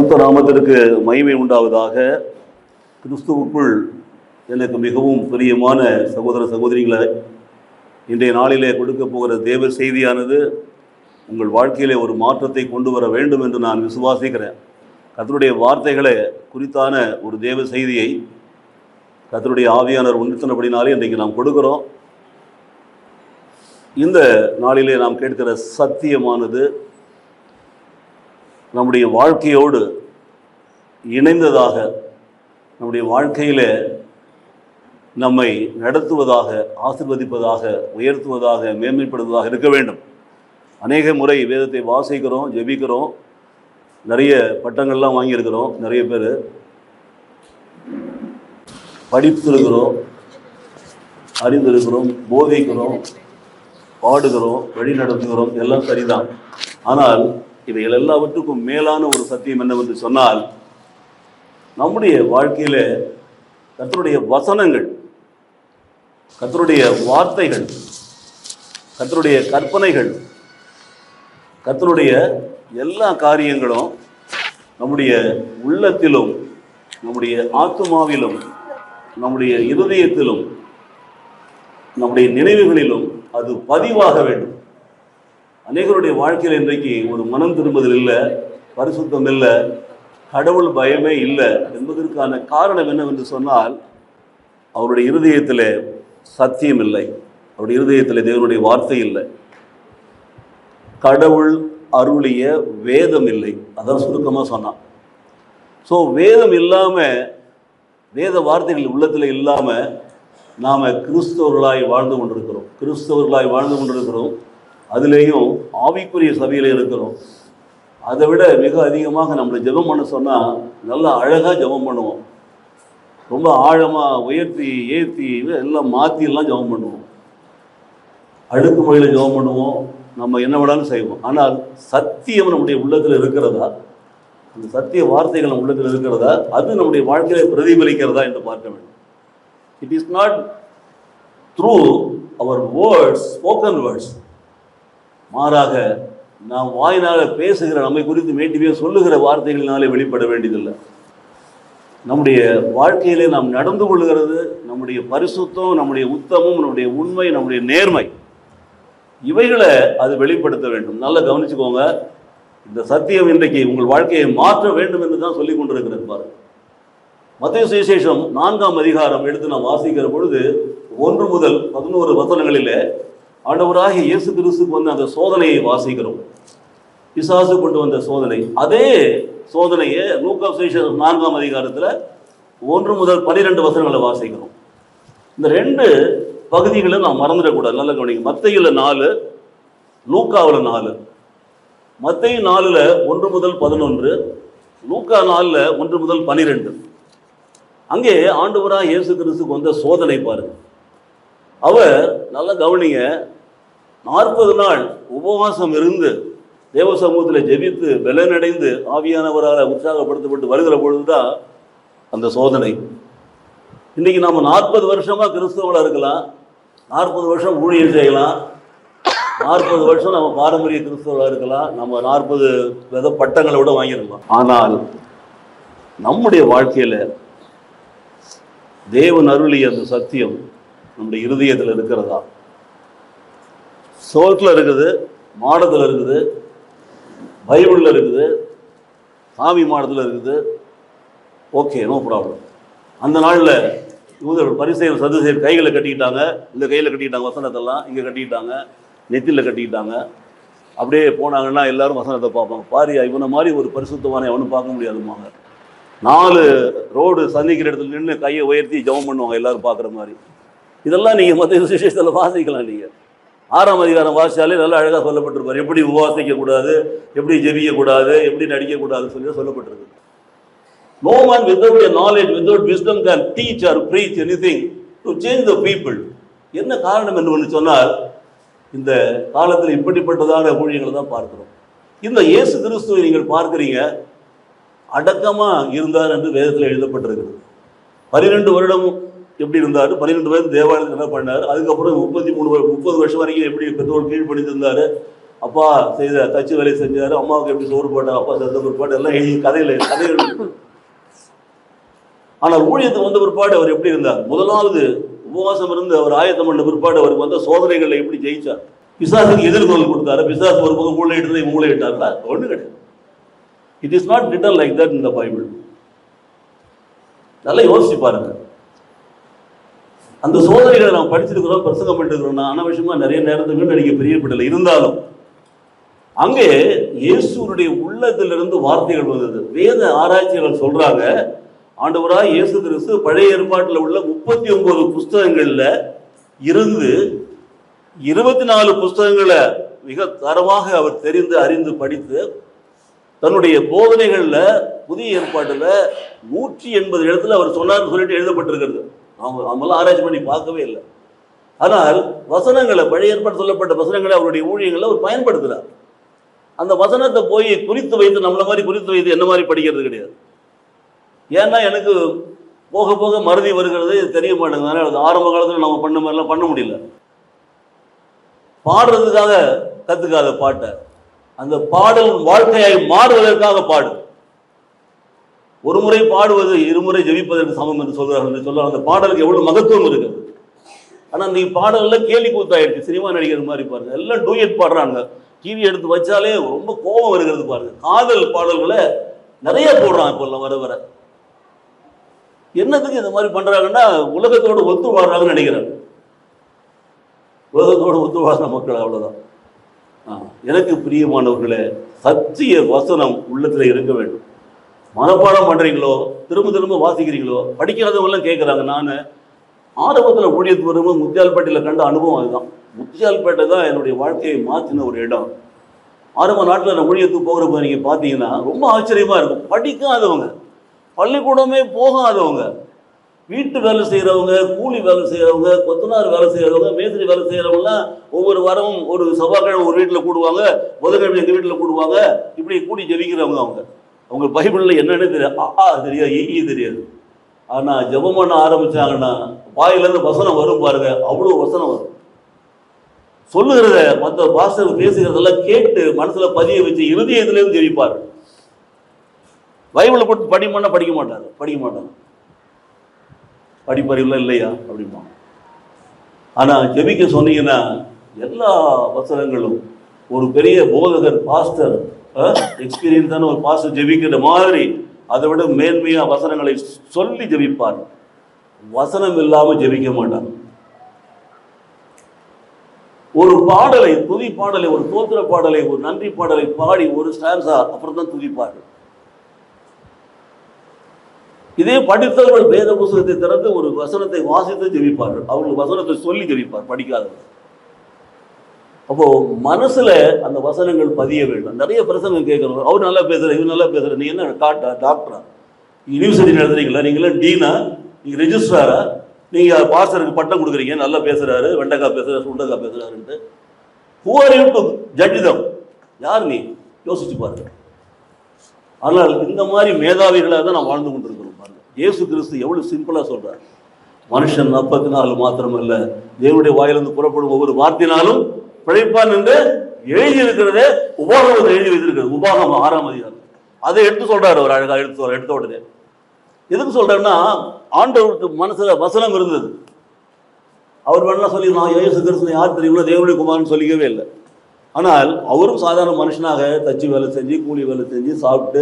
பரிசுத்த நாமத்திற்கு மகிமை உண்டாவதாக. கிறிஸ்துவுக்குள் எனக்கு மிகவும் பிரியமான சகோதர சகோதரிகளை, இன்றைய நாளிலே கொடுக்க போகிற தேவ செய்தியானது உங்கள் வாழ்க்கையிலே ஒரு மாற்றத்தை கொண்டு வர வேண்டும் என்று நான் விசுவாசிக்கிறேன். கர்த்தருடைய வார்த்தைகளை குறித்தான ஒரு தேவ செய்தியை கர்த்தருடைய ஆவியானவர் உணர்த்தினபடினாலே இன்றைக்கு நாம் கொடுக்கிறோம். இந்த நாளிலே நாம் கேட்கிற சத்தியமானது நம்முடைய வாழ்க்கையோடு இணைந்ததாக, நம்முடைய வாழ்க்கையில் நம்மை நடத்துவதாக, ஆசீர்வதிப்பதாக, உயர்த்துவதாக, மேன்மைப்படுத்துவதாக இருக்க வேண்டும். அநேக முறை வேதத்தை வாசிக்கிறோம், ஜெபிக்கிறோம், நிறைய பட்டங்கள்லாம் வாங்கியிருக்கிறோம், நிறைய பேர் படித்திருக்கிறோம், அறிந்திருக்கிறோம், போதிக்கிறோம், பாடுகிறோம், வழி நடத்துகிறோம், எல்லாம் சரிதான். ஆனால் இவைகள் எல்லாவற்றுக்கும் மேலான ஒரு சத்தியம் என்னவென்று சொன்னால், நம்முடைய வாழ்க்கையில கர்த்தருடைய வசனங்கள், கர்த்தருடைய வார்த்தைகள், கர்த்தருடைய கற்பனைகள், கர்த்தருடைய எல்லா காரியங்களும் நம்முடைய உள்ளத்திலும், நம்முடைய ஆத்துமாவிலும், நம்முடைய இருதயத்திலும், நம்முடைய நினைவுகளிலும் அது பதிவாக வேண்டும். அநேகருடைய வாழ்க்கையில் இன்றைக்கு ஒரு மனம் திரும்புதல் இல்லை, பரிசுத்தம் இல்லை, கடவுள் பயமே இல்லை என்பதற்கான காரணம் என்னவென்று சொன்னால், அவருடைய இருதயத்தில் சத்தியம் இல்லை, அவருடைய இருதயத்தில் தேவனுடைய வார்த்தை இல்லை, கடவுள் அருளிய வேதம் இல்லை. அதான் சுருக்கமாக சொன்னான். ஸோ வேதம் இல்லாமல், வேத வார்த்தைகள் உள்ளத்தில் இல்லாமல் நாம் கிறிஸ்தவர்களாய் வாழ்ந்து கொண்டிருக்கிறோம். அதுலேயும் ஆவிக்குரிய சபையில் இருக்கிறோம். அதை விட மிக அதிகமாக நம்மளை ஜெபம் பண்ண சொன்னால் நல்லா அழகாக ஜெபம் பண்ணுவோம். ரொம்ப ஆழமாக உயர்த்தி ஏற்றி எல்லாம் மாற்றிலாம் ஜெபம் பண்ணுவோம். அடுக்கு மொழியில் ஜெபம் பண்ணுவோம். நம்ம என்ன வேணாலும் செய்வோம். ஆனால் சத்தியம் நம்முடைய உள்ளத்தில் இருக்கிறதா, அந்த சத்திய வார்த்தைகள் நம்ம உள்ளத்தில் இருக்கிறதா, அது நம்முடைய வாழ்க்கையை பிரதிபலிக்கிறதா என்று பார்க்க வேண்டும். It is not through our words, spoken words, மாறாக நாம் வாயினால் பேசுகிற, நம்மை குறித்து மேட்டிவே சொல்லுகிற வார்த்தைகளினாலே வெளிப்பட வேண்டியதில்லை. நம்முடைய வாழ்க்கையிலே நாம் நடந்து கொள்கிறது, நம்முடைய பரிசுத்தம், நம்முடைய உத்தமம், நம்முடைய உண்மை, நம்முடைய நேர்மை, இவைகளை அது வெளிப்படுத்த வேண்டும். நல்லா கவனிச்சுக்கோங்க. இந்த சத்தியம் இன்றைக்கு உங்கள் வாழ்க்கையை மாற்ற வேண்டும் என்று தான் சொல்லிக் கொண்டிருக்கிறது. பாருங்கள், மத்தேயு சுவிசேஷம் 4ஆம் அதிகாரம் எடுத்து நாம் வாசிக்கிற பொழுது 1 முதல் 11 வசனங்களிலே ஆண்டவராகிய இயேசு கிறிஸ்துக்கு வந்த அந்த சோதனையை வாசிக்கிறோம். பிசாசு கொண்டு வந்த சோதனை, அதே சோதனையை லூக்கா சுவிசேஷம் 4ஆம் அதிகாரத்தில் 1 முதல் 12 வசனங்களை வாசிக்கிறோம். இந்த 2 பகுதிகளை நாம் மறந்துடக்கூடாது. நல்ல கவனிங்க. மத்தேயுல 4, லூக்காவில் 4. மத்தேயு 4ல் 1 முதல் 11, லூக்கா 4ல் 1 முதல் 12. அங்கே ஆண்டவராகிய இயேசு கிறிஸ்துக்கு வந்த சோதனை பாருங்க. அவர், நல்ல கவனிங்க, 40 நாள் உபவாசம் இருந்து தேவ சமூகத்தில் ஜெபித்து பலனடைந்து ஆவியானவரால் உற்சாகப்படுத்தப்பட்டு வருகிற பொழுதுதான் அந்த சோதனை. இன்றைக்கி நம்ம 40 வருஷமாக கிறிஸ்தவர்களாக இருக்கலாம், 40 வருஷம் ஊழியம் செய்யலாம், 40 வருஷம் நம்ம பாரம்பரிய கிறிஸ்தவர்களாக இருக்கலாம், நம்ம 40 வித பட்டங்களை விட வாங்கியிருக்கலாம். ஆனால் நம்முடைய வாழ்க்கையில் தேவன் அருளிய அந்த சத்தியம் நம்முடைய இருதயத்தில் இருக்கிறதா? சோற்றில் இருக்குது, மாடத்தில் இருக்குது, பைபிளில் இருக்குது, சாமி மாடத்தில் இருக்குது. Okay, no problem. அந்த நாளில் யூதர்கள், பரிசேயர், சதுசேயர் கைகளை கட்டிக்கிட்டாங்க, இந்த கையில் கட்டிக்கிட்டாங்க வசனத்தெல்லாம், இங்கே கட்டிக்கிட்டாங்க, நெத்தியில் கட்டிக்கிட்டாங்க. அப்படியே போனாங்கன்னா எல்லாரும் வசனத்தை பார்ப்பாங்க. பாரியா, இவனை மாதிரி ஒரு பரிசுத்தவானை அவனு பார்க்க முடியாதுமாங்க. 4 ரோடு சந்திக்கிற இடத்துல நின்று கையை உயர்த்தி ஜெபம் பண்ணுவாங்க, எல்லாரும் பார்க்குற மாதிரி. இதெல்லாம் நீங்கள் மத்தேயு சுவிசேஷத்தில் வாசிக்கலாம். நீங்கள் 6ஆம் அதிகாரம் வாசித்தாலே நல்லா அழகாக சொல்லப்பட்டிருப்பார். எப்படி உபவாசிக்கக்கூடாது, எப்படி ஜெபிக்கக்கூடாது, எப்படி நடிக்கக்கூடாதுன்னு சொல்லி சொல்லப்பட்டிருக்கு. No man without a knowledge, without wisdom can teach or preach anything to change the people. என்ன காரணம் என்று சொன்னால், இந்த காலத்தில் இப்படிப்பட்டதான ஊழியங்களை தான் பார்க்கிறோம். இந்த இயேசு கிறிஸ்துவை நீங்கள் பார்க்குறீங்க, அடக்கமாக இருந்தார் என்று வேதத்தில் எழுதப்பட்டிருக்கிறது. 12 வருடம் எப்படி இருந்தார், 12 வயது தேவாலயத்தில் என்ன பண்ணார், அதுக்கப்புறம் 30 வருஷம் வரைக்கும் எப்படி பெற்றோர் கீழ்ப்படிந்திருந்தார், அப்பா செய்த தச்சு வேலை செஞ்சாரு, அம்மாவுக்கு எப்படி சோறு போட்டார், அப்பா செத்த பிற்பாடு எல்லாம் எழுதி கதைகள். ஆனால் ஊழியத்துக்கு வந்த பிற்பாடு அவர் எப்படி இருந்தார்? முதலாவது உபவாசம் இருந்து அவர் ஆயத்தம் பண்ண பிற்பாடு அவருக்கு வந்த சோதனைகளை எப்படி ஜெயிச்சார்? பிசாசுக்கு எதிர்கொள் கொடுத்தாரு. பிசாசு ஒரு பக்கம் மூளையிட்டு மூளையிட்டார்களா? ஒண்ணு கிடையாது. It is not return like that in the Bible. நல்லா யோசிச்சு பாருங்க. அந்த சோதனைகளை நாம் படிச்சிருக்கிறோம், பிரசங்கம் பண்ணிருக்கிறோம். அனாவசியமா நிறைய நேரத்துக்கு நடிக்க பிரியப்படலை. இருந்தாலும் அங்கே இயேசுடைய உள்ளத்திலிருந்து வார்த்தைகள் வந்தது. வேத ஆராய்ச்சியாளர் சொல்றாங்க, ஆண்டவராய் இயேசு கிறிஸ்து பழைய ஏற்பாட்டில் உள்ள 39 புஸ்தகங்கள்ல இருந்து 24 புஸ்தகங்களை மிக தரமாக அவர் தெரிந்து அறிந்து படித்து தன்னுடைய போதனைகள்ல புதிய ஏற்பாட்டில் 180 இடத்துல அவர் சொன்னார்னு சொல்லிட்டு எழுதப்பட்டிருக்கிறது. அவங்களாம் ஆராய்ச்சி பண்ணி பார்க்கவே இல்லை. ஆனால் வசனங்களை, பழைய ஏற்பாடு சொல்லப்பட்ட வசனங்களை அவருடைய ஊழியங்களை அவர் பயன்படுத்துகிறார். அந்த வசனத்தை போய் குறித்து வைத்து நம்மள மாதிரி குறித்து வைத்து என்ன மாதிரி படிக்கிறது கிடையாது. ஏன்னா எனக்கு போக போக மறதி வருகிறது, தெரிய மாட்டேங்குது. அதனால ஆரம்ப காலத்தில் நம்ம பண்ண மாதிரிலாம் பண்ண முடியல. பாடுறதுக்காக கத்துக்காத பாட்டை அந்த பாடல் வாழ்க்கையை மாறுவதற்காக பாடு. ஒரு முறை பாடுவது இருமுறை ஜெபிப்பதற்கு சமம் என்று சொல்றாங்க. அந்த பாடலுக்கு எவ்வளவு மகத்துவம் இருக்குது. ஆனா நீ பாடல்ல கேலி கூத்தாயிடுச்சு. சினிமா நடிகர் மாதிரி பாருங்க, எல்லாம் டூயட் பாடுறாங்க. டிவி எடுத்து வச்சாலே ரொம்ப கோபம் வருகிறது பாருங்க. காதல் பாடல்களை நிறைய போடுறான் இப்ப வர வர. என்னதுக்கு இந்த மாதிரி பண்றாங்கன்னா உலகத்தோடு ஒத்து வாழ்றாங்கன்னு நினைக்கிறாங்க. உலகத்தோடு ஒத்து வாழ்ற மக்கள் அவ்வளவுதான். எனக்கு பிரியமானவர்களே, சத்திய வசனம் உள்ளத்துல இருக்க வேண்டும். மனப்பாடம் பண்றீங்களோ, திரும்ப திரும்ப வாசிக்கிறீங்களோ, படிக்காதவங்களாம் கேட்குறாங்க. நான் ஆரம்பத்தில் ஊழியத்துக்கு வரும்போது முத்தியால்பேட்டையில் கண்ட அனுபவம் அதுதான். முத்தியால்பேட்டை தான் என்னுடைய வாழ்க்கையை மாற்றின ஒரு இடம். ஆரம்ப நாட்டில் நான் ஊழியத்துக்கு போகிறப்ப நீங்கள் பார்த்தீங்கன்னா ரொம்ப ஆச்சரியமாக இருக்கும். படிக்காதவங்க, பள்ளிக்கூடமே போகாதவங்க, வீட்டு வேலை செய்கிறவங்க, கூலி வேலை செய்கிறவங்க, கொத்தனார் வேலை செய்கிறவங்க, மேஸ்திரி வேலை செய்கிறவங்கலாம் ஒவ்வொரு வாரமும் ஒரு செவ்வாய்க்கிழமை ஒரு வீட்டில் கூடுவாங்க, புதன்கிழமை எங்கள் வீட்டில் கூடுவாங்க. இப்படி கூடி ஜெபிக்கிறவங்க. அவங்க பைபிளில் என்னென்னு தெரியாது, தெரியாது, தெரியாது. ஆனால் ஜெபம் பண்ண ஆரம்பித்தாங்கன்னா வாயிலேருந்து வசனம் வரும் பாருங்க, அவ்வளோ வசனம் வரும். சொல்லுகிறத மற்ற பாஸ்டர் பேசுகிறதெல்லாம் கேட்டு மனசில் பதிய வச்சு இருதயத்திலேருந்து ஜெபிப்பார். பைபிளை போட்டு படிக்க மாட்டாங்க. படிப்பறிவுலாம் இல்லையா அப்படிமா. ஆனால் ஜெபிக்க சொன்னீங்கன்னா எல்லா வசனங்களும் ஒரு பெரிய போதகர் பாஸ்டர் எக்ஸ்பீரியன்ஸான ஒரு பாஸ்டர் ஜெபிக்கிற மாதிரி அதை விட மேன்மையா வசனங்களை சொல்லி ஜெபிப்பார். வசனம் இல்லாமல் ஜெபிக்க மாட்டாங்க. ஒரு பாடலை, துதி பாடலை, ஒரு தோத்திர பாடலை, ஒரு நன்றி பாடலை பாடி ஒரு ஸ்டான்ஸா அப்புறம் தான் துதிப்பார்கள். இதே படித்தவர்கள் வேத புத்தகத்தை திறந்து ஒரு வசனத்தை வாசித்து ஜெபிப்பார்கள். அவர்கள் வசனத்தை சொல்லி ஜெபிப்பார் படிக்காதவர்கள். அப்போ மனசுல அந்த வசனங்கள் பதிய வேண்டும். நிறைய பிரசங்கம் கேட்கிறோம், அவர் நல்லா பேசுற, இவர் நல்லா பேசுற. நீ என்ன டாக்டரா, யூனிவர்சிட்டி நடத்துறீங்களா, நீங்களாம் டீனா, நீங்க ரெஜிஸ்ட்ராரா, நீங்க பாஸ்டருக்கு பட்டம் கொடுக்குறீங்க, நல்லா பேசுறாரு, வெண்டைக்காய் பேசுறாரு, சுண்டக்காய் பேசுறாருன்ட்டு. Who are you to judge them? யார் நீ? யோசிச்சு பாருங்க. ஆனால் இந்த மாதிரி மேதாவிகளாக தான் நான் வாழ்ந்து கொண்டிருக்கிறோம் பாருங்க. இயேசு கிறிஸ்து எவ்வளவு சிம்பிளா சொல்றார். மனுஷன் அப்பத்தினாலும் மாத்திரமல்ல, தேவனுடைய வாயிலிருந்து புறப்படும் ஒவ்வொரு வார்த்தையினாலும் பிழைப்பான் என்று எழுதி இருக்கிறதே. உபாகமத்தை எழுதி வைத்திருக்கிறது. உபாகம் 6ஆம் அதிகாரம். அதை எடுத்து சொல்றாரு. ஒரு அழகா எடுத்த உடனே எதுக்கு சொல்றாருன்னா, ஆண்டவருக்கு மனசுல வசனம் இருந்தது. அவர் வேணா சொல்லி நான் இயேசு கிறிஸ்து யார் தெரியுங்களோ தேவனுடைய குமாரன் சொல்லிக்கவே இல்லை. ஆனால் அவரும் சாதாரண மனுஷனாக தச்சு வேலை செஞ்சு, கூலி வேலை செஞ்சு, சாப்பிட்டு,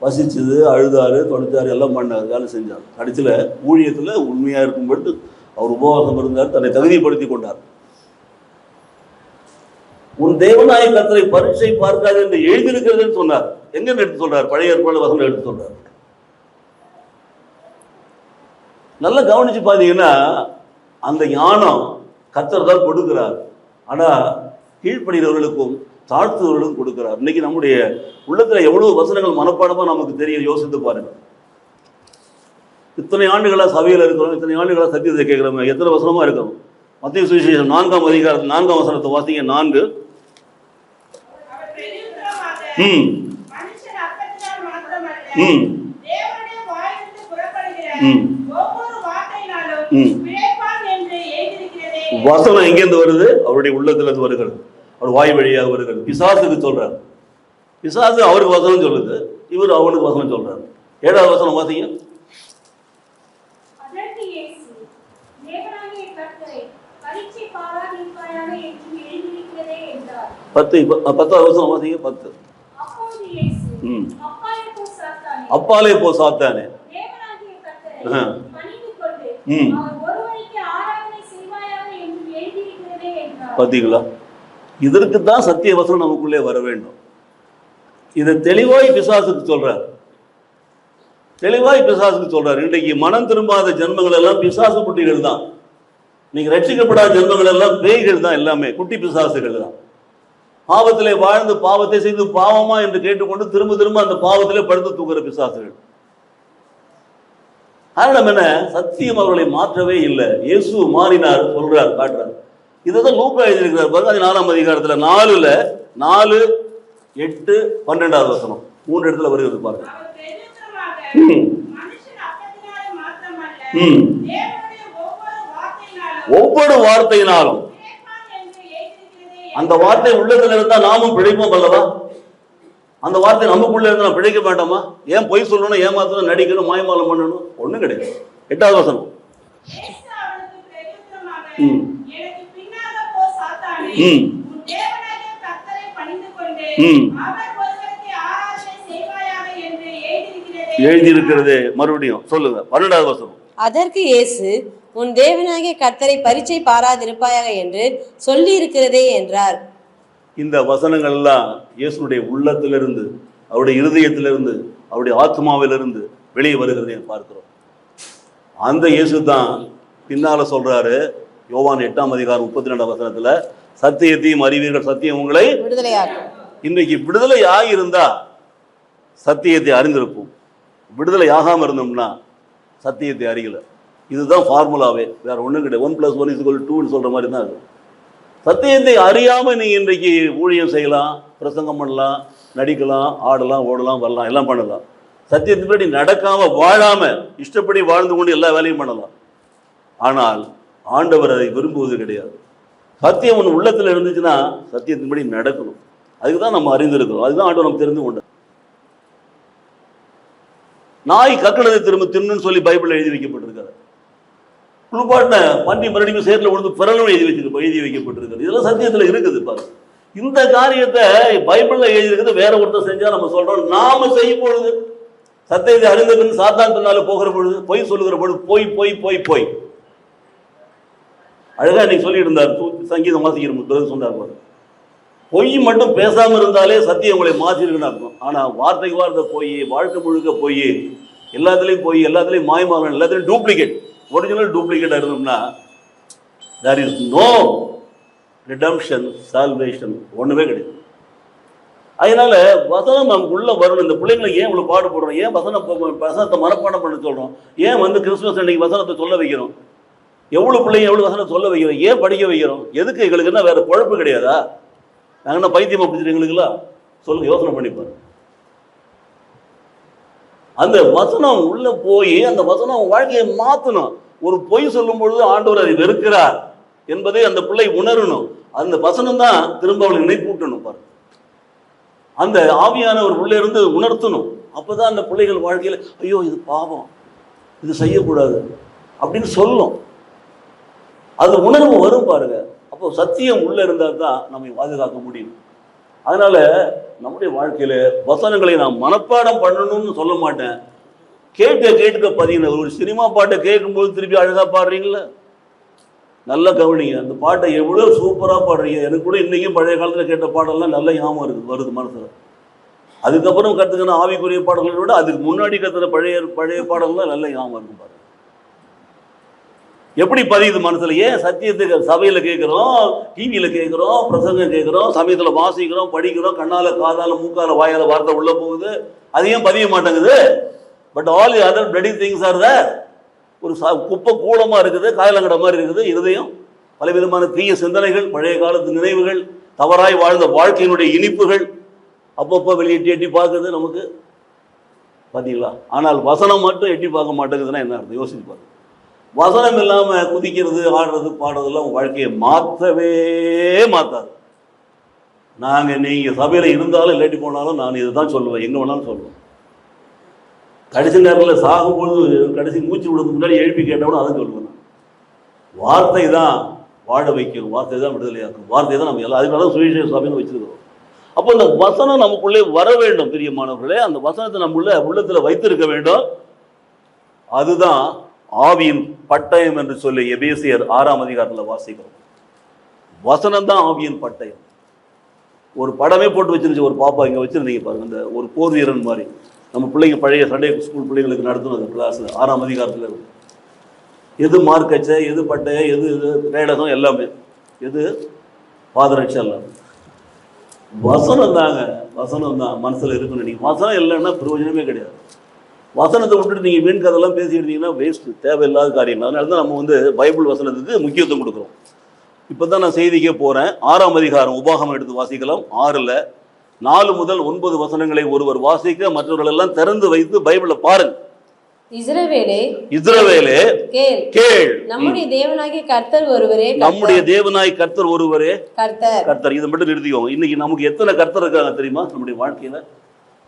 வசிச்சது, அழுதாரு, தொலைச்சாரு, எல்லாம் பண்ணார், வேலை செஞ்சார். கடைசியில் ஊழியத்தில் உண்மையாக இருக்கும்பட்டு அவர் உபவாசம் இருந்தார், தன்னை தகுதிப்படுத்தி கொண்டார். உன் தேவனாய கர்த்தரை பரீட்சை பார்க்காது என்று எழுதியிருக்கிறதுன்னு சொன்னார். எங்க எடுத்து சொல்றார்? பழைய ஏற்பாடு வசனம் எடுத்து சொல்றார். நல்லா கவனிச்சு பார்த்தீங்கன்னா அந்த ஞானம் கர்த்தர் தான் கொடுக்கிறார். ஆனா கீழ்ப்படுகிறவர்களுக்கும் தாழ்த்துவர்களுக்கும் கொடுக்கிறார். இன்னைக்கு நம்முடைய உள்ளத்துல எவ்வளவு வசனங்கள் மனப்பாடமா நமக்கு தெரியும். யோசித்து பாருங்க. இத்தனை ஆண்டுகளா சபையில் இருக்கிறோம், இத்தனை ஆண்டுகளா சத்தியத்தை கேட்கிறோம், எத்தனை வசனமா இருக்கிறோம். மத்திய சுவிசேஷம் 4ஆம் அதிகாரத்தில் 4ஆம் வசனத்தை வாசிங்க. 4 வசனம் எங்கேருந்து வருது? அவருடைய உள்ளத்திலிருந்து வருகிறது. அவர் வாய் வழியாக வருகிறது. பிசாசுக்கு சொல்றார். பிசாசு அவருக்கு வசனம் சொல்லுது, இவர் அவனுக்கு வசனம் சொல்றாரு. 7வது வசனம் வாசிங்க. 10வது வசனம் வாசிங்க. 10. அப்பாலே போ சாத்தானே. பார்த்தீங்களா? இதற்கு தான் சத்திய வசனம் நமக்குள்ளே வர வேண்டும். இதை தெளிவாய் பிசாசுக்கு சொல்றார். இன்றைக்கு மனம் திரும்பாத ஜென்மங்கள் எல்லாம் பிசாசு குட்டிகள் தான். நீங்க ரட்சிக்கப்படாத ஜென்மங்கள் எல்லாம் பேய்கள் தான், எல்லாமே குட்டி பிசாசுகள் தான். பாவத்திலே வாழ்ந்து பாவத்தை செய்து பாவமா என்று கேட்டுக்கொண்டு திரும்ப திரும்ப அந்த பாவத்திலே படுத்து தூக்குற பிசாசுகள். காரணம் என்ன? சத்தியம் அவர்களை மாற்றவே இல்லை. இயேசு மாறினார் சொல்றார், காட்டுறார். இதைதான் லூக்கா எழுதியிருக்கிறார் பாருங்க. 4ஆம் அதிகாரத்துல 4, 8, 12வது வசனம் 3 இடத்துல வருகிறது பாருங்க. ஒவ்வொரு வார்த்தையினாலும், அந்த வார்த்தை உள்ளத்துல இருந்தா நாமும் பிழைப்போம் அல்லவா? அந்த வார்த்தை நமக்குள்ள இருந்தா பிழைக்க மாட்டோமா? ஏன் பொய் சொல்லணும், ஏமாத்தணும், நடிக்கணும், மாயமாலம் பண்ணணும்? ஒண்ணும் கிடையாது. 8வது வசனம். எழுதியிருக்கிறது. மறுபடியும் சொல்லுங்க. 12வது வசனம். அதற்கு இயேசு, உன் தேவனாகிய கர்த்தரை பரீட்சை பாராதிருப்பாயாக என்று சொல்லி இருக்கிறதே என்றார். இந்த வசனங்கள் எல்லாம் இயேசுடைய உள்ளத்திலிருந்து, அவருடைய இருதயத்திலிருந்து, அவருடைய ஆத்மாவிலிருந்து வெளியே வருகிறதை பார்க்கிறோம். அந்த இயேசு தான் பின்னால சொல்றாரு, யோவான் 8ஆம் அதிகாரம் 32ஆம் வசனத்துல, சத்தியத்தையும் அறிவீர்கள், சத்தியம் உங்களை விடுதலையாக்கும். இன்றைக்கு விடுதலை ஆகியிருந்தா சத்தியத்தை அறிந்திருப்போம். விடுதலை ஆகாம இருந்தோம்னா சத்தியத்தை அறியல. இதுதான் ஃபார்முலாவே, வேற ஒண்ணும் கிடையாது. 1+1=2 சொல்ற மாதிரி தான் அது. சத்தியத்தை அறியாம நீங்க இன்றைக்கு ஊழியம் செய்யலாம், பிரசங்கம் பண்ணலாம், நடிக்கலாம், ஆடலாம், ஓடலாம், வரலாம், எல்லாம் பண்ணலாம். சத்தியத்தின்படி நடக்காம வாழாம இஷ்டப்படி வாழ்ந்து கொண்டு எல்லா வேலையும் பண்ணலாம். ஆனால் ஆண்டவர் அதை விரும்புவது கிடையாது. சத்தியம் ஒன்று உள்ளத்துல இருந்துச்சுன்னா சத்தியத்தின்படி நடக்கணும். அதுக்கு தான் நம்ம அறிந்திருக்கிறோம். அதுதான் ஆண்டவர் நம்ம தெரிந்து கொண்டோம். நாய் கக்கணத்தை திரும்ப தின்னுன்னு சொல்லி பைபிள் எழுதி வைக்கப்பட்டிருக்காரு. குளிப்பாட்டின பன்றி மறுபடியும் சேர்ல விழுந்து பிறலும் எழுதி வைக்கப்பட்டிருக்காரு. இதெல்லாம் சத்தியத்துல இருக்குது பாரு. இந்த காரியத்தை பைபிள்ல எழுதி இருக்கிறது வேற ஒருத்தர் செஞ்சா நம்ம சொல்றோம். நாம செய்யும் பொழுது, சத்தியத்தை அறிந்த பின் சாத்தான் பின்னால போகிற பொழுது, பொய் சொல்லுகிற பொழுது, பொய் பொய் பொய் பொய். அழகா இன்னைக்கு சொல்லிட்டு இருந்தார் சங்கீதம் வாசிக்கிற சொன்னார் பாரு. பொய் மட்டும் பேசாம இருந்தாலே சத்தியம் உங்களை மாற்றிருக்குன்னு அர்த்தம். ஆனா வார்த்தைக்கு வார்த்தை பொய், வாழ்க்கை முழுக்க பொய், எல்லாத்துலயும் பொய், எல்லாத்துலயும் மாயமாகணும், எல்லாத்துலயும் டூப்ளிகேட். ஒரிஜினல் டூப்ளிகேட்டா இருந்தோம்னா there is no redemption, salvation, ஒண்ணுமே கிடையாது. அதனால வசனம் நமக்கு உள்ள வரணும். இந்த பிள்ளைங்களுக்கு ஏன் இவ்வளவு பாடுபடுறோம்? ஏன் வசனத்தை மனப்பாடம் பண்ண சொல்றோம்? ஏன் கிறிஸ்துமஸ் அன்னைக்கு வசனத்தை சொல்ல வைக்கிறோம்? எவ்வளவு பிள்ளைங்க எவ்வளவு வசனம் சொல்ல வைக்கிறோம்? ஏன் படிக்க வைக்கிறோம்? எதுக்கு? எங்களுக்கு என்ன வேற குழப்பு கிடையாதா? நாங்க என்ன பைத்தியமா பிடிச்சிட்டு எங்களுக்குலாம்? சொல்லுங்க, யோசனை பண்ணிப்பாரு. அந்த வசனம் உள்ள போய் அந்த வசனம் வாழ்க்கையை மாற்றணும். ஒரு பொய் சொல்லும் பொழுது ஆண்டவர் அதை வெறுக்கிறார் என்பதை அந்த பிள்ளை உணரணும். அந்த வசனம் தான் திரும்ப அவளை நினைப்பூட்டணும் பாரு. அந்த ஆவியானவர் உள்ள இருந்து உணர்த்தணும். அப்பதான் அந்த பிள்ளைகள் வாழ்க்கையில ஐயோ இது பாவம், இது செய்யக்கூடாது அப்படின்னு சொல்லும். அது உணர்வு வரும் பாருங்க. அப்போ சத்தியம் உள்ள இருந்தால் தான் நம்மை பாதுகாக்க முடியும். அதனால நம்முடைய வாழ்க்கையில வசனங்களை நான் மனப்பாடம் பண்ணணும்னு சொல்ல மாட்டேன். கேட்க பதின ஒரு சினிமா பாட்டை கேட்கும்போது திருப்பி அழகா பாடுறீங்களா? நல்லா கவனிங்க. அந்த பாட்டை எவ்வளவு சூப்பரா பாடுறீங்க. எனக்கு கூட இன்னைக்கும் பழைய காலத்துல கேட்ட பாடலாம் நல்ல ஞாபகம் வருது மனசுல. அதுக்கப்புறம் கத்துக்கின ஆவிக்குரிய பாடல்களை விட அதுக்கு முன்னாடி கத்துன பழைய பாடல்லாம் நல்ல ஞாபகம் இருக்கு பாருங்க. எப்படி பதியுது மனசுல? ஏன் சத்தியத்துக்கு சபையில கேட்கிறோம், டிவியில கேட்கிறோம், பிரசங்கம் கேட்கிறோம், சமயத்துல வாசிக்கிறோம், படிக்கிறோம், கண்ணால காதால மூக்கால வாயால வார்த்தை உள்ள போகுது, அது ஏன் பதிய மாட்டேங்குது? But all other bloody things are there. ஒரு குப்பை கூடமா இருக்குது, காயலங்கட மாதிரி இருக்குது இருதயம். பலவிதமான தீய சிந்தனைகள், பழைய காலத்து நினைவுகள், தவறாய் வாழ்ந்த வாழ்க்கையினுடைய இனிப்புகள் அப்பப்போ வெளியே எட்டி பார்க்குது நமக்கு. பார்த்தீங்களா? ஆனால் வசனம் மட்டும் எட்டி பார்க்க மாட்டேங்குதுன்னா என்ன அர்த்தம்? யோசிச்சு பாருங்க. வசனம் இல்லாம குதிக்கிறது, ஆடுறது, பாடுறதெல்லாம் வாழ்க்கையை மாற்றவே மாத்தாது. நீங்கள் சபையில் இருந்தாலும் இல்லாட்டி போனாலும் நான் இதை தான் சொல்லுவேன், எங்கே வேணாலும் சொல்லுவேன். கடைசி நேரத்தில் சாகும்பொழுது கடைசி மூச்சு விடுறதுக்கு முன்னாடி எழுப்பி கேட்டவனும் அதை சொல்லுவேன். வார்த்தை தான் வாழ வைக்கும், வார்த்தை தான் விடுதலையாக்கும், வார்த்தை தான் நம்ம எல்லாம் அதுக்காக சுவிசேஷ சபைன்னு வச்சிருக்கிறோம். அப்போ இந்த வசனம் நமக்குள்ளே வர வேண்டும் பிரியமானவர்களே. அந்த வசனத்தை நம்முள்ள உள்ளத்தில் வைத்திருக்க வேண்டும். அதுதான் ஆவியின் பட்டயம் என்று சொல்லி எபேசியர் 6ஆம் அதிகாரத்தில் வாசிக்கிறோம். வசனம் தான் ஆவியின் பட்டயம். ஒரு படமே போட்டு வச்சிருந்துச்சு, ஒரு பாப்பா இங்கே வச்சிருந்தீங்க பாருங்க, இந்த ஒரு போர் வீரன் மாதிரி. நம்ம பிள்ளைங்க பழைய சண்டே ஸ்கூல் பிள்ளைங்களுக்கு நடத்தணும் அந்த கிளாஸில் 6ஆம் அதிகாரத்தில் இருக்கும். எது மார்க்கச்சை, எது பட்டய, எது இது கேடகம், எல்லாமே எது பாதரட்சை எல்லாம் வசனம் தாங்க. வசனம் தான் மனசில் இருக்குன்னு. நீங்கள் வசனம் இல்லைன்னா பிரயோஜனமே கிடையாது. வசனத்தை விட்டுட்டு நீங்கள் வீண் கதெல்லாம் பேசிக்கிட்டீங்கன்னா வேஸ்ட்டு, தேவையில்லாத காரியம். அதனால தான் நம்ம பைபிள் வசனத்துக்கு முக்கியத்துவம் கொடுக்குறோம். இப்போ தான் நான் செய்திக்கே போகிறேன். 6ஆம் அதிகாரம் உபாகமம் எடுத்து வாசிக்கலாம். 6ல் 4 முதல் 9 வசனங்களை ஒருவர் வாசிக்க, மற்றவர்கள் எல்லாம் திறந்து வைத்து பைபிளை பாருங்க. இஸ்ரவேலே கேள், நம்முடைய தேவனாகிய கர்த்தர் ஒருவரே, நம்முடைய தேவனாய் கர்த்தர் ஒருவரே கர்த்தர். இதை மட்டும் நிறுத்திக்கோங்க. இன்னைக்கு நமக்கு எத்தனை கர்த்தர் இருக்காங்க தெரியுமா? நம்முடைய வாழ்க்கையில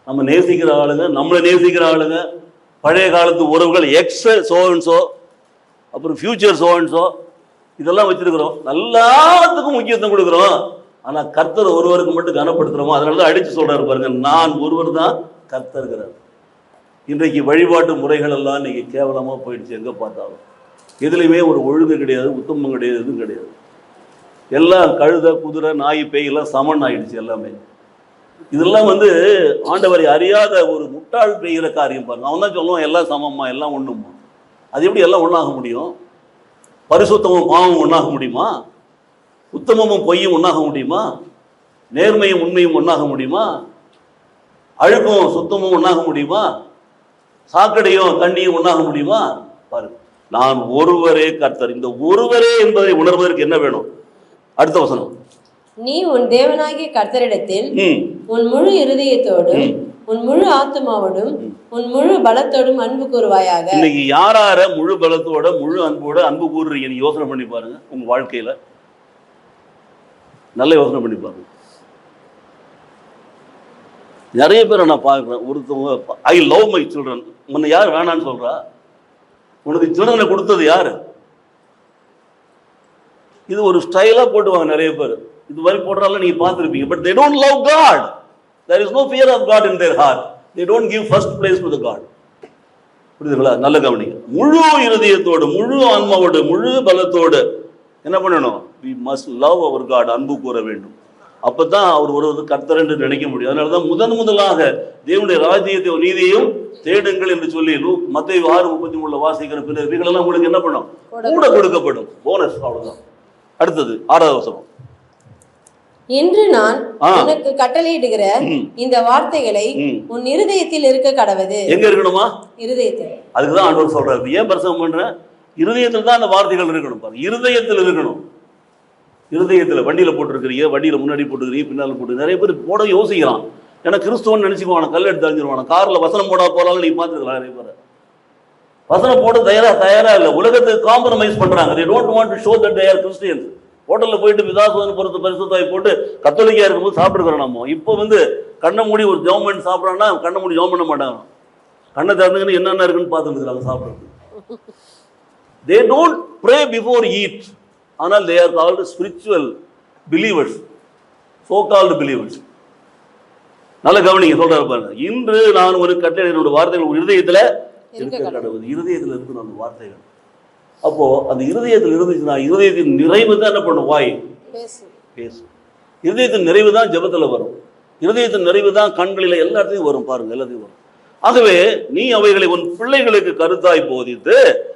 நம்ம நேசிக்கிற ஆளுங்க, நம்மளை நேசிக்கிற ஆளுங்க, பழைய காலத்து உறவுகள், எக்ஸ் சோன்சோ, அப்புறம் ஃபியூச்சர் சோன்சோ, இதெல்லாம் வச்சிருக்கிறோம். எல்லாத்துக்கும் முக்கியத்துவம் கொடுக்குறோம். ஆனா கர்த்தர் ஒருவருக்கு மட்டும் கனப்படுத்துறோமோ? அதனாலதான் அடிச்சு சொல்றாரு பாருங்க, நான் ஒருவர் தான் கர்த்தர்கிறார். இன்றைக்கு வழிபாட்டு முறைகள் எல்லாம் இன்னைக்கு கேவலமாக போயிடுச்சு. எங்கே பார்த்தாலும் எதுலையுமே ஒரு ஒழுங்கு கிடையாது, உத்தமம் கிடையாது, எதுவும் கிடையாது. எல்லாம் கழுதை, குதிரை, நாய், பேய் எல்லாம் சமன் ஆயிடுச்சு எல்லாமே. இதெல்லாம் ஆண்டவரை அறியாத ஒரு முட்டாள் பெய்கிற காரியம் பாருங்க. அவன் தான் சொல்லுவான் எல்லாம் சமம்மா, எல்லாம் ஒண்ணுமா. அது எப்படி எல்லாம் ஒன்றாக முடியும்? பரிசுத்தமும் பாவமும் ஒன்றாக முடியுமா? உத்தமமும் பொய்யும் ஒன்றாக முடியுமா? நேர்மையும் உண்மையும் ஒன்றாக முடியுமா? அழுக்கும் சுத்தமும் ஒன்றாக முடியுமா? சாக்கடையும் தண்ணியும் ஒன்றாக முடியுமா? பாருங்க, நான் ஒருவரே கர்த்தர். இந்த ஒருவரே என்பதை உணர்வதற்கு என்ன வேணும்? அடுத்த வசனம், நீ உன் தேவனாகிய கர்த்தரிடத்தில் உன் முழு இருதயத்தோடும் உன் முழு ஆத்துமாவோடும் உன் முழு பலத்தோடும் அன்பு கூறுவாயாக. இன்னைக்கு யாரார முழு பலத்தோட முழு அன்போட அன்பு கூறுறீங்க? யோசனை பண்ணி பாருங்க. உங்க வாழ்க்கையில நல்ல யோசனை பண்ணி பாருங்க. நிறைய பேரை நான் பார்க்குறேன். ஒருத்தவங்க ஐ லவ் மை சில்ட்ரன், முன்ன யார் வேணான்னு சொல்றா? உனக்கு சில்ட்ரனை கொடுத்தது யாரு? இது ஒரு ஸ்டைலா போட்டுவாங்க நிறைய பேர். இது மாதிரி போடுறால நீங்க பார்த்துருப்பீங்க. But they don't love God. There is no fear of God in their heart. They don't give first place to the God. புரியுதுங்களா? நல்ல கவனிங்க. முழு இருதயத்தோடு, முழு ஆன்மாவோடு, முழு பலத்தோடு என்ன பண்ணணும்? we must love our God. அன்பு கூற வேண்டும். அப்பதான் அவர் ஒரு கர்த்தர் என்று நினைக்க முடியும். அதனாலதான் முதலாக தேவனுடைய ராஜ்யத்தை நீதியையும் தேடுங்கள் என்று சொல்லி மத்தேயு 6:33 வாசிக்கிற பின்னர் இவைகளெல்லாம் உங்களுக்கு என்ன பண்ணும்? கூட கொடுக்கப்படும். போனஸ். அவ்வளவுதான். அடுத்தது 6வது வசனம், இன்று நான் உனக்கு கட்டளையிடுகிற இந்த வார்த்தைகளை உன் இருதயத்தில் இருக்க கடவது. எங்க இருக்கணுமா? இருதயத்தில். அதுக்குதான் ஆண்டவர் சொல்றாரு. ஏன் பிரசங்கம் பண்ற? இருதயத்தில் தான் அந்த வார்த்தைகள் இருக்கணும். பாருங்க, இருதயத்தில் இருக்கணும். இருதயத்தில் வண்டியில் போட்டுருக்கிறீங்க, வண்டியில் முன்னாடி போட்டுக்கிறீங்க, பின்னால் போட்டு நிறைய பேர் போட யோசிக்கிறான். ஏன்னா கிறிஸ்துவன் நினைச்சுக்குவான, கல் எடுத்து அழிஞ்சிருவான. காரில் வசனம் போடா போறாலும் நீ பார்த்துக்கலாம். நிறைய பேர் வசனம் போட தயாரா இல்லை. உலகத்துக்கு காம்ப்ரமைஸ் பண்றாங்க. they don't want to show that they are Christians. ஹோட்டலில் போயிட்டு பிதாசுவன் பொறுத்து பரிசுத்தாய் போட்டு கத்தோலிக்கா இருக்கும்போது சாப்பிட்டுருக்கிறோம். நம்ம இப்போ கண்ணை மூடி ஒரு ஜோம் பண்ணி சாப்பிட்றான்னா கண்ணை மூடி ஜோம் பண்ண மாட்டாங்க. கண்ணை திறந்துங்கன்னு என்னென்ன இருக்குன்னு பார்த்துட்டு இருக்கிறாங்க சாப்பிட்றது. they don't pray before eat. ஆனால் they are called spiritual believers, so called believers. நல்ல கவனிங்க, சொல்றாரு பாருங்க, இன்று நான் ஒரு கட்டளை என்னோட வார்த்தைகள் ஒரு இருதயத்துல இருக்க கடவுள். இருதயத்துல இருக்கணும் அந்த வார்த்தைகள். அப்போ அந்த இருதயத்தில் இருந்துச்சுன்னா இருதயத்தின் நிறைவு தான் என்ன பண்ணும்? வாய் பேசும். இருதயத்தின் நிறைவு தான் ஜெபத்துல வரும். இருதயத்தின் நிறைவு தான் கண்களில எல்லா இடத்தையும் வரும். பாருங்க, எல்லாத்தையும் வரும். ஆகவே நீ அவைகளை உன் பிள்ளைகளுக்கு கருத்தாய் போதித்து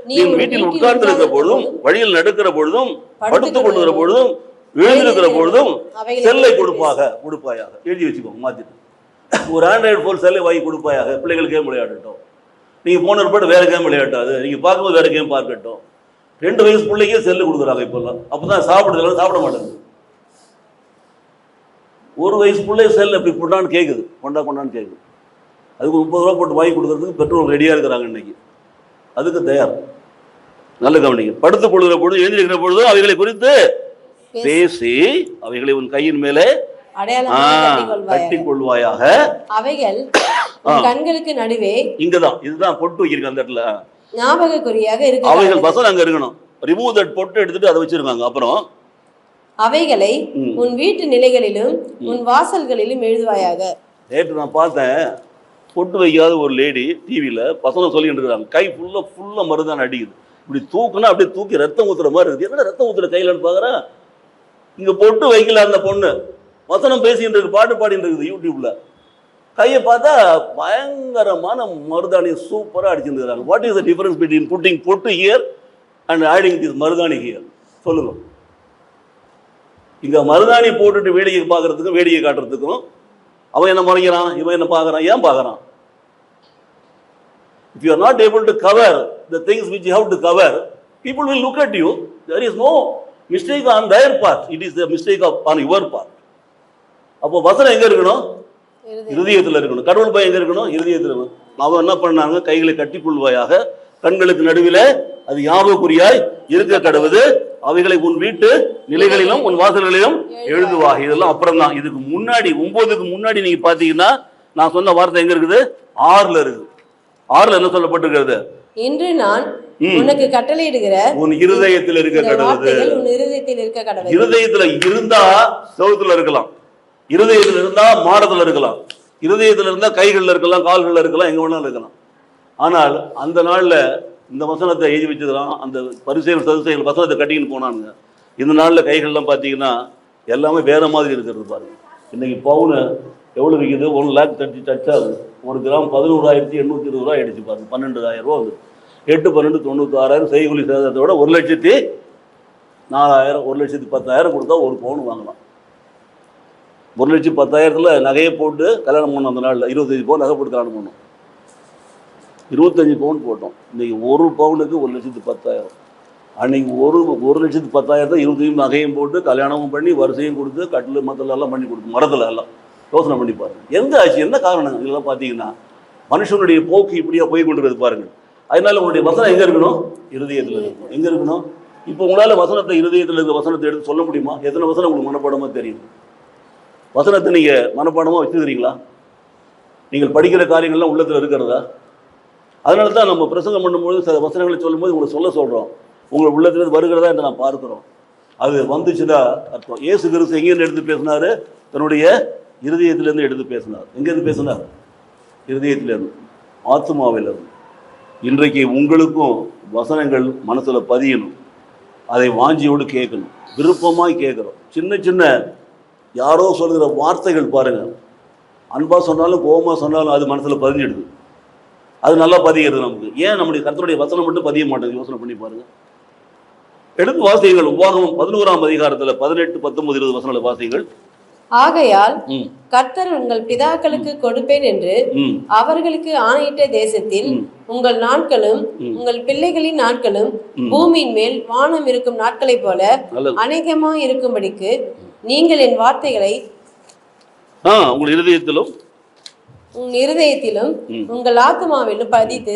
நீ வீட்டில் உட்கார்ந்து இருக்கிற பொழுதும், வழியில் நடக்கிற பொழுதும், படுத்துக் கொள்ளுகிற பொழுதும், எழுந்திருக்கிற பொழுதும் செல்லை கொடுப்பாயாக. எழுதி வச்சுக்கோங்க. மாத்திட்டு ஒரு ஆண்ட்ராய்டு போன் செல்லை வாங்கி கொடுப்பாயாக. பிள்ளைகள் கேம் விளையாடட்டும். நீங்க போன பாட்டு வேற கேம் விளையாட்டாது. நீங்க பார்க்கும்போது வேற கேம் பார்க்கட்டும். 2 வயசு பிள்ளைக்கே செல்லு கொடுக்குறாங்க இப்பெல்லாம். அப்பதான் சாப்பிடுறது, சாப்பிட மாட்டேங்குது. 1 வயசு பிள்ளை செல் எப்படி கொண்டான்னு கேட்குது, கொண்டான்னு கேட்குது. அதுக்கு 30 ரூபா போட்டு வாங்கி கொடுக்கறதுக்கு பெட்ரோல் ரெடியாக இருக்கிறாங்க இன்னைக்கு. அதுக்கு தயார். நல்ல கவனிங்க. படுத்துக் கொள்கிற பொழுது, எழுந்திருக்கிற பொழுது அவைகளை குறித்து பேசி அவைகளை உன் கையின் மேலே அடையாளமாக கட்டிக்கொள்வாயாக. கட்டிக்கொள்வாயாக. அவைகள் உன் கண்களுக்கு நடுவே, இங்கதான் இதுதான் பொட்டு வைக்கிறீங்க அந்த இடத்துல, ஞாபகக்குறியாக இருக்க அவைகள் கடவது. வசனம் அங்க இருக்கணும். ரிமூவ் தட் பொட்டு எடுத்துட்டு அதை வச்சிருக்காங்க. அப்புறம் அவைகளை உன் வீட்டு நிலைகளிலும் உன் வாசல்களிலும் எழுதுவாயாக. நேற்று நான் பார்த்தேன், பொட்டு வைக்காத ஒரு லேடி டிவியில் பசங்க சொல்லிட்டு இருக்கிறாங்க, கை ஃபுல்லாக மருதான அடிக்குது, இப்படி தூக்குனா அப்படியே தூக்கி ரத்தம் ஊத்துற மாதிரி இருக்குது. என்ன ரத்தம் ஊத்துற கையிலன்னு பார்க்குறேன், இங்கே பொட்டு வைக்கல அந்த பொண்ணு, வசனம் பேசிட்டு இருக்கு, பாட்டு பாடிட்டு இருக்குது யூடியூப்ல. கையை பார்த்தா பயங்கரமான மருதாணி சூப்பராக அடிச்சுருக்கிறாங்க. What is the difference between putting pottu here and adding this maruthani here? சொல்லுங்க. இங்கே மருதாணி போட்டுட்டு வேடிக்கை பார்க்கறதுக்கும் வேடிக்கை காட்டுறதுக்கும் அவன் என்ன மறைக்கிறான், இவன் என்ன பார்க்குறான், ஏன் பார்க்குறான்? If you are not able to cover the things which you have to cover, people will look at you. There is no mistake on their part. It is the mistake on your part. அப்போ வசனம் எங்க இருக்கணும்? இருதயத்தில் இருக்கணும். கடவுள் பயம் எங்க இருக்கணும்? இருதயத்தில் இருக்கணும். அவன் என்ன பண்ணாங்க, கைகளை கட்டிக்கொள்வாயாக, கண்களுக்கு நடுவில் அது ஞாபகக்குறியாய் இருக்க கடவுது, அவைகளை உன் வீட்டு நிலைகளிலும் உன் வாசல்களிலும் எழுதுவாக. இதெல்லாம் அப்புறம் தான். இதுக்கு முன்னாடி 9க்கு முன்னாடி நீங்க பாத்தீங்கன்னா நான் சொன்ன வார்த்தை எங்க இருக்குது? 6ல இருக்குது. 6ல என்ன சொல்லப்பட்டிருக்கிறது? இன்று நான் உனக்கு கட்டளையிடுகிற உன் இருதயத்தில் இருக்க கடவுது. உன் இருதயத்தில் இருக்க கடவுது. இருதயத்துல இருந்தா செவுத்துல இருக்கலாம், இருதயத்தில் இருந்தா மாடத்துல இருக்கலாம், இருதயத்தில் இருந்தா கைகள்ல இருக்கலாம், கால்கள்ல இருக்கலாம், எங்க வேணாலும் இருக்கலாம். ஆனால் அந்த நாள்ல இந்த வசனத்தை எழுதி வச்சுக்கலாம். அந்த பரிசேயர்கள் சதுசேயர்கள் வசனத்தை கட்டின்னு போனானுங்க. இந்த நாளில் கைகள்லாம் பார்த்தீங்கன்னா எல்லாமே வேற மாதிரி இருக்கிறது பாருங்க. இன்னைக்கு பவுனு எவ்வளோ விற்கிது? 1,30,000 டச் ஆகுது. 1 கிராம் 11,820 ரூபா ஆயிடுச்சு பாருங்க. 12,000 ரூபா வந்து 8-12-96,000 செய்கூலி சேதத்தை விட 1,04,000 1,10,000 கொடுத்தா ஒரு பவுன் வாங்கலாம். 1,10,000 நகையை போட்டு கல்யாணம் பண்ணோம். அந்த நாளில் 25 பவுன் நகை போட்டு கல்யாணம் பண்ணோம். 25 பவுன் போட்டோம். இன்னைக்கு ஒரு பவுனுக்கு 1,10,000. அன்னைக்கு 1,10,000 25 நகையும் போட்டு கல்யாணமும் பண்ணி வரிசையும் கொடுத்து கட்டில் மத்தல எல்லாம் பண்ணி கொடுத்து மரத்தில் எல்லாம் யோசனை பண்ணி பாருங்க. எங்க ஆச்சு, என்ன காரணம்? இதெல்லாம் பார்த்தீங்கன்னா மனுஷனுடைய போக்கு இப்படியா போய் கொண்டிருக்கிறது பாருங்க. அதனால உங்களுடைய வசனம் எங்க இருக்கணும்? இருதயத்தில் இருக்கணும். எங்க இருக்கணும்? இப்போ உங்களால வசனத்தை இருதயத்தில் இருக்கிற வசனத்தை எடுத்து சொல்ல முடியுமா? எத்தனை வசனம் உங்களுக்கு மனப்பாடமா தெரியும்? வசனத்தை நீங்க மனப்பாடமா வச்சுக்கிறீங்களா? நீங்கள் படிக்கிற காரியங்கள்லாம் உள்ளத்தில் இருக்கிறதா? அதனால தான் நம்ம பிரசங்கம் பண்ணும்போது சில வசனங்களை சொல்லும்போது உங்களுக்கு சொல்கிறோம், உங்கள் உள்ளத்திலிருந்து வருகிறதா என்று நான் பார்க்குறோம். அது வந்துச்சுன்னா அர்த்தம். இயேசு கிறிஸ்து எங்கேருந்து எடுத்து பேசினாரு? தன்னுடைய இருதயத்திலேருந்து எடுத்து பேசினார். எங்கேருந்து பேசினார்? இருதயத்திலேருந்து, ஆத்மாவிலிருந்து. இன்றைக்கு உங்களுக்கும் வசனங்கள் மனசில் பதியணும். அதை வாஞ்சியோடு கேட்கணும், விருப்பமாய் கேட்குறோம். சின்ன சின்ன யாரோ சொல்கிற வார்த்தைகள் பாருங்கள், அன்பாக சொன்னாலும் கோபமாக சொன்னாலும் அது மனசில் பதிஞ்சிடுது. அது நல்லா பதிகிறது நமக்கு. ஏன் நம்முடைய கர்த்தருடைய வசனம் மட்டும் பதிய மாட்டேங்குது? யோசனை பண்ணி பாருங்க. எடுத்து வாசிகள். உபாகமம் 11ஆம் அதிகாரத்தில் 18, 19, 20 வசனங்களை வாசிகள். ஆகையால் கர்த்தர் உங்கள் பிதாக்களுக்கு கொடுப்பேன் என்று அவர்களுக்கு ஆணையிட்ட தேசத்தில் உங்கள் நாட்களும் உங்கள் பிள்ளைகளின் நாட்களும் பூமியின் மேல் வானம் இருக்கும் நாட்களைப் போல அநேகமாக இருக்கும்படிக்கு நீங்கள் என் வார்த்தைகளை உங்கள் இருதயத்திலும் உங்கள் ஆத்மாவிலும் பதித்து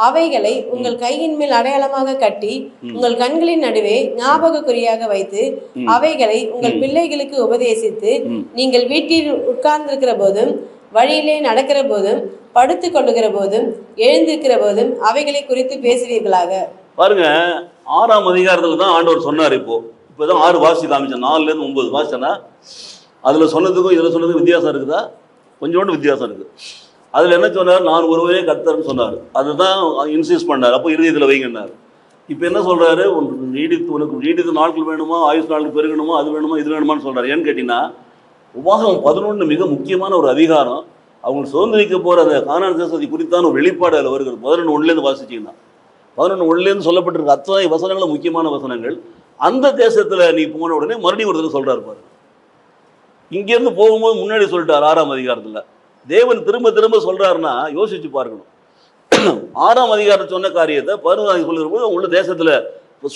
அவைகளை உங்கள் கையின் மேல் அடையாளமாக கட்டி உங்கள் கண்களின் நடுவே ஞாபகக்குறியாக வைத்து அவைகளை உங்கள் பிள்ளைகளுக்கு உபதேசித்து நீங்கள் வீட்டில் உட்கார்ந்திருக்கிற போதும் வழியிலே நடக்கிற போதும் படுத்து கொள்ளுகிற போதும் எழுந்திருக்கிற போதும் அவைகளை குறித்து பேசுவீர்களாக. பாருங்க, 6ஆம் அதிகாரத்துல தான் ஆண்டவர் சொன்னார். இப்போதான் 6 வாசி காமிச்சேன். 4லேருந்து 9 வாசிச்சேன்னா அதுல சொன்னதுக்கும் இதுல சொன்னதுக்கும் வித்தியாசம் இருக்குதா? கொஞ்சோண்டு வித்தியாசம் இருக்குது. அதில் என்ன சொன்னார்? நான் ஒருவரே கர்த்தர்னு சொன்னார். அதுதான் இன்சிஸ்ட் பண்ணார். அப்போ இருதயத்தில் வைங்கன்னார். இப்போ என்ன சொல்கிறாரு? உனக்கு நீடித்த நாட்கள் வேணுமா, ஆயுஷ் நாட்கள் பெருகணுமா, அது வேணுமா, இது வேணுமான்னு சொல்கிறார். ஏன்னு கேட்டிங்கன்னா, உபாகமம் 11 மிக முக்கியமான ஒரு அதிகாரம். அவங்க சுதந்திரிக்க போகிற அந்த கானான் தேசத்தை குறித்தான ஒரு வெளிப்பாடு அதில் வருகிறது. 11:1 வாசிச்சிங்கன்னா 11:1 சொல்லப்பட்டிருக்க அத்தனை வசனங்களும் முக்கியமான வசனங்கள். அந்த தேசத்தில் நீ போன உடனே மறுபடியும் ஒரு தடவை சொல்கிறார் பாரு. இங்கேருந்து போகும்போது முன்னாடி சொல்லிட்டார் 6ஆம் அதிகாரத்தில். தேவன் திரும்ப திரும்ப சொல்கிறாருன்னா யோசிச்சு பார்க்கணும். 6ஆம் அதிகாரம் சொன்ன காரியத்தை 11ஆம் சொல்லுற போது உள்ள தேசத்தில்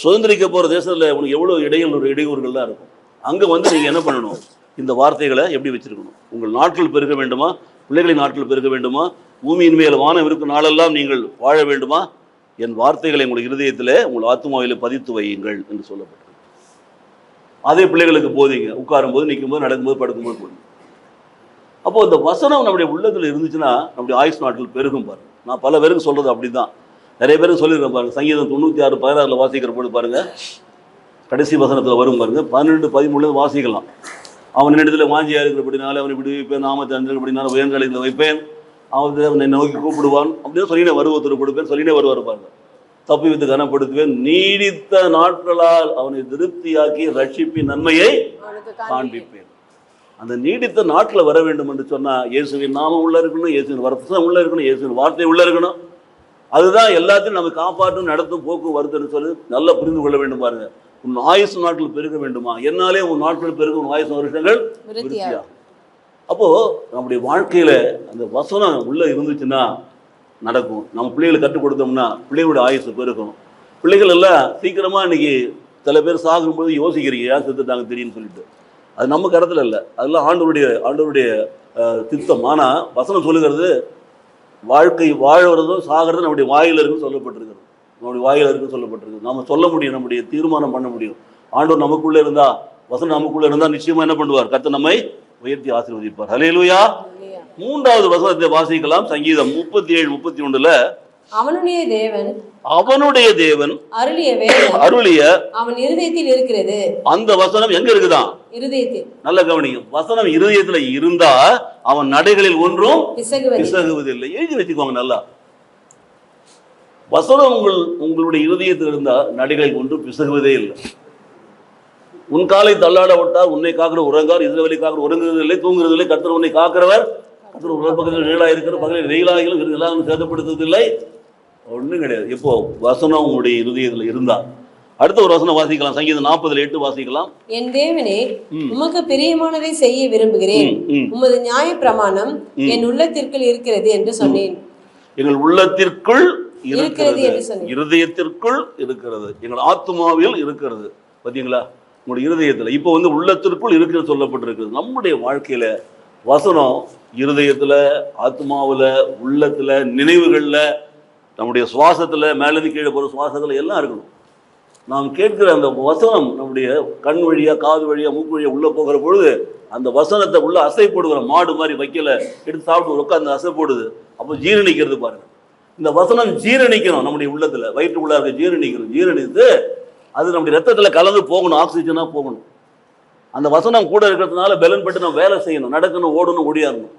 சுதந்திரிக்க போகிற தேசத்தில் உனக்கு எவ்வளோ இடையூறுகள்லாம் இருக்கும். அங்கே வந்து நீங்கள் என்ன பண்ணணும்? இந்த வார்த்தைகளை எப்படி வச்சிருக்கணும்? உங்கள் நாட்கள் பெருக வேண்டுமா? பிள்ளைகளின் நாட்கள் பெருக வேண்டுமா? பூமியின் மேல் வானம் இருக்கும் நாளெல்லாம் நீங்கள் வாழ வேண்டுமா? என் வார்த்தைகளை உங்கள் இருதயத்தில் உங்கள் ஆத்மாவிலே பதித்து வையுங்கள் என்று சொல்லப்பட்டது. அதே பிள்ளைகளுக்கு போதிங்க. உட்காரும் போது, நிற்கும் போது, நடக்கும்போது, படுக்கும்போது போதுங்க. அப்போ இந்த வசனம் நம்முடைய உள்ளத்தில் இருந்துச்சுன்னா நம்முடைய ஆயுஷ் நாட்கள் பெருகும் பாருங்க. நான் பல பேருக்கு சொல்றது அப்படிதான். நிறைய பேருக்கு சொல்லிடுறேன் பாருங்க. சங்கீதம் 96:16 வாசிக்கிற போது பாருங்க, கடைசி வசனத்தில் வரும் பாருங்க, 12-13 வாசிக்கலாம். அவன் இடத்துல வாஞ்சியா இருக்கிறபடினால அவனை விடுவிப்பேன், நாமத்தை அஞ்சிருக்கிறபடினால உயர்ந்தலைகளை வைப்பேன், அவன் என்னை நோக்கி கூப்பிடுவான் அப்படின்னு சொல்லினே வருவத்தர் கொடுப்பேன் சொல்லினே வருவார் பாருங்க. தப்பி வைத்து கனப்படுத்துவேன், நீடித்த நாட்களால் அவனை திருப்தியாக்கி ரட்சிப்பின் நன்மையை காண்பிப்பேன். அந்த நீடித்த நாட்டில் வர வேண்டும் என்று சொன்னா இயேசுவின் நாமம் உள்ள இருக்கணும், இயேசுவின் வசனம் உள்ள இருக்கணும், இயேசுவின் வார்த்தை உள்ள இருக்கணும். அதுதான் எல்லாத்தையும் நம்ம காப்பாற்றும் நடத்தும் போக்கு வருதுன்னு சொல்லி நல்லா புரிந்து கொள்ள வேண்டும் பாருங்க. உன் ஆயுசு நாட்கள் பெருக வேண்டுமா, என்னாலே உன் நாட்கள் பெருக உன் ஆயுசு வருஷங்கள் விருத்தியாகும். அப்போ நம்முடைய வாழ்க்கையில அந்த வசனம் உள்ள இருந்துச்சுன்னா நடக்கும். நம்ம பிள்ளைகளை கற்றுக் கொடுத்தோம்னா பிள்ளைகளுடைய ஆயுசு பெருக்கும். பிள்ளைகள் எல்லாம் சீக்கிரமா இன்னைக்கு சில பேர் சாகும்போது யோசிக்கிறீங்க யார் செத்துட்டாங்க தெரியும்னு சொல்லிட்டு. அது நம்ம கருத்துல இல்லை, அதெல்லாம் ஆண்டவருடைய திட்டம். ஆனா வசனம் சொல்லுகிறது வாழ்க்கை வாழ்வதும் சாகிறதும் நம்முடைய வாயில இருக்குன்னு சொல்லப்பட்டிருக்கிறது. நம்முடைய வாயில இருக்குன்னு சொல்லப்பட்டிருக்கு. நம்ம சொல்ல முடியும், நம்முடைய தீர்மானம் பண்ண முடியும். ஆண்டவர் நமக்குள்ள இருந்தா, வசனம் நமக்குள்ள இருந்தா நிச்சயமா என்ன பண்ணுவார், கர்த்தர் நம்மை உயர்த்தி ஆசீர்வதிப்பார். ஹல்லேலூயா. மூன்றாவது வசனத்தை வாசிக்கலாம். சங்கீதம் 37-31. அவனுடைய தேவன் அருளிய அவன் இருதயத்தில் இருக்கிறது. அந்த வசனம் எங்க இருக்குதான், இருதயத்தில். நல்ல கவனிங்க, வசனம் இருதயத்துல இருந்தா அவன் நடைகளில் ஒன்றும் பிசகுவதில்லை. எழுதி வச்சுக்கோங்க நல்லா. வசனம் உங்களுடைய இருதயத்தில் இருந்தா நடைகளில் ஒன்றும் பிசகுவதே இல்லை. உன் காலை தள்ளாட விட்டார், உன்னை காக்கிற உறங்கார், இஸ்ரவேலை காக்கிற உறங்குறதில்லை, தூங்குறதில்லை. கர்த்தர் உன்னை காக்கிறவர், கர்த்தர் ஒரு பக்கத்தில் நீளாக இருக்கிற பக்கத்தில் வெயிலாகிலும் எல்லாம் சேதப்படுத்துவதில்லை. ஒன்றும் கிடையாது. இப்போ வசனம் உங்களுடைய இருதயத்தில் இருந்தா. அடுத்த ஒரு வசனம் வாசிக்கலாம். சங்கீதம் 40:8 வாசிக்கலாம். என் தேவனே, உமக்கு பிரியமானதை செய்ய விரும்புகிறேன், உமது நியாய பிரமாணம் என் உள்ளத்திற்குள் இருக்கிறது என்று சொன்னேன். எங்கள் உள்ளத்திற்குள் இருக்கிறது, இருதயத்திற்குள் இருக்கிறது, எங்கள் ஆத்மாவில் இருக்கிறது. பாத்தீங்களா, உங்களுடைய இருதயத்துல இப்போ உள்ளத்திற்குள் இருக்கிறது சொல்லப்பட்டிருக்கிறது. நம்முடைய வாழ்க்கையில வசனம் இருதயத்துல, ஆத்மாவுல, உள்ளத்துல, நினைவுகள்ல, நம்முடைய சுவாசத்துல, மேலது கீழே போற சுவாசத்துல எல்லாம் இருக்கணும். நாம் கேட்கிற அந்த வசனம் நம்முடைய கண் வழியா, காது வழியா, மூக்கு வழியா உள்ள போகிற பொழுது அந்த வசனத்தை உள்ள அசை போடுகிற மாடு மாதிரி வைக்கல எடுத்து சாப்பிட்டு உட்காந்து அசை போடுது. அப்போ ஜீரணிக்கிறது பாருங்க. இந்த வசனம் ஜீரணிக்கணும் நம்முடைய உள்ளத்துல, வயிற்றுக்குள்ள இருக்க ஜீரணிக்கணும். ஜீரணித்து அது நம்முடைய ரத்தத்துல கலந்து போகணும், ஆக்சிஜனா போகணும். அந்த வசனம் கூட இருக்கிறதுனால பலன் பட்டு நம்ம வேலை செய்யணும், நடக்கணும், ஓடணும், ஓடியாடணும்.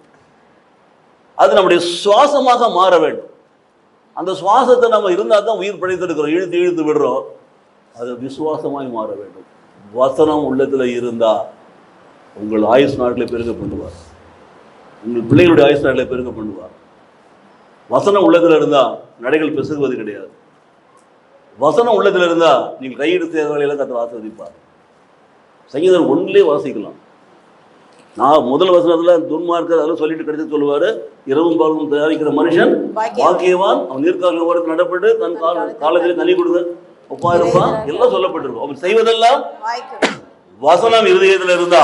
அது நம்முடைய சுவாசமாக மாற வேண்டும். அந்த சுவாசத்தை நம்ம இருந்தால் தான் உயிர் பிழைத்திருக்கிறோம், இழுத்து இழுத்து விடுறோம். அது விசுவாசமாய் மாற வேண்டும். வசனம் உள்ளத்துல இருந்தா உங்கள் ஆயுஷ் நாட்களை பெருக பண்ணுவார், உங்கள் பிள்ளைகளுடைய ஆயுஷ் நாட்களை பெருக பண்ணுவார். வசனம் உள்ளத்துல இருந்தா நடைகள் பிசகுவது கிடையாது. வசனம் உள்ளத்துல இருந்தா நீங்கள் கையெடு தேர்தலையெல்லாம் கர்த்தர் ஆசீர்வதிப்பார். சங்கீதம் 1 வாசிக்கலாம். நான் முதல் வசனத்துல துன்மார்க்கர் அதெல்லாம் சொல்லிட்டு கிடைச்சு சொல்லுவாரு, இரவும் பகலும் தயாரிக்கிற மனுஷன் பாக்கியவான், அவன் நீர்க்கால ஓரத்தில் நடப்பட்டு தன் காலத்திலே தண்ணி கொடுங்க ஒப்பா இருப்பான், எல்லாம் சொல்லப்பட்டிருக்கும். அவன் செய்வதெல்லாம் வசனம் இருதயத்தில் இருந்தா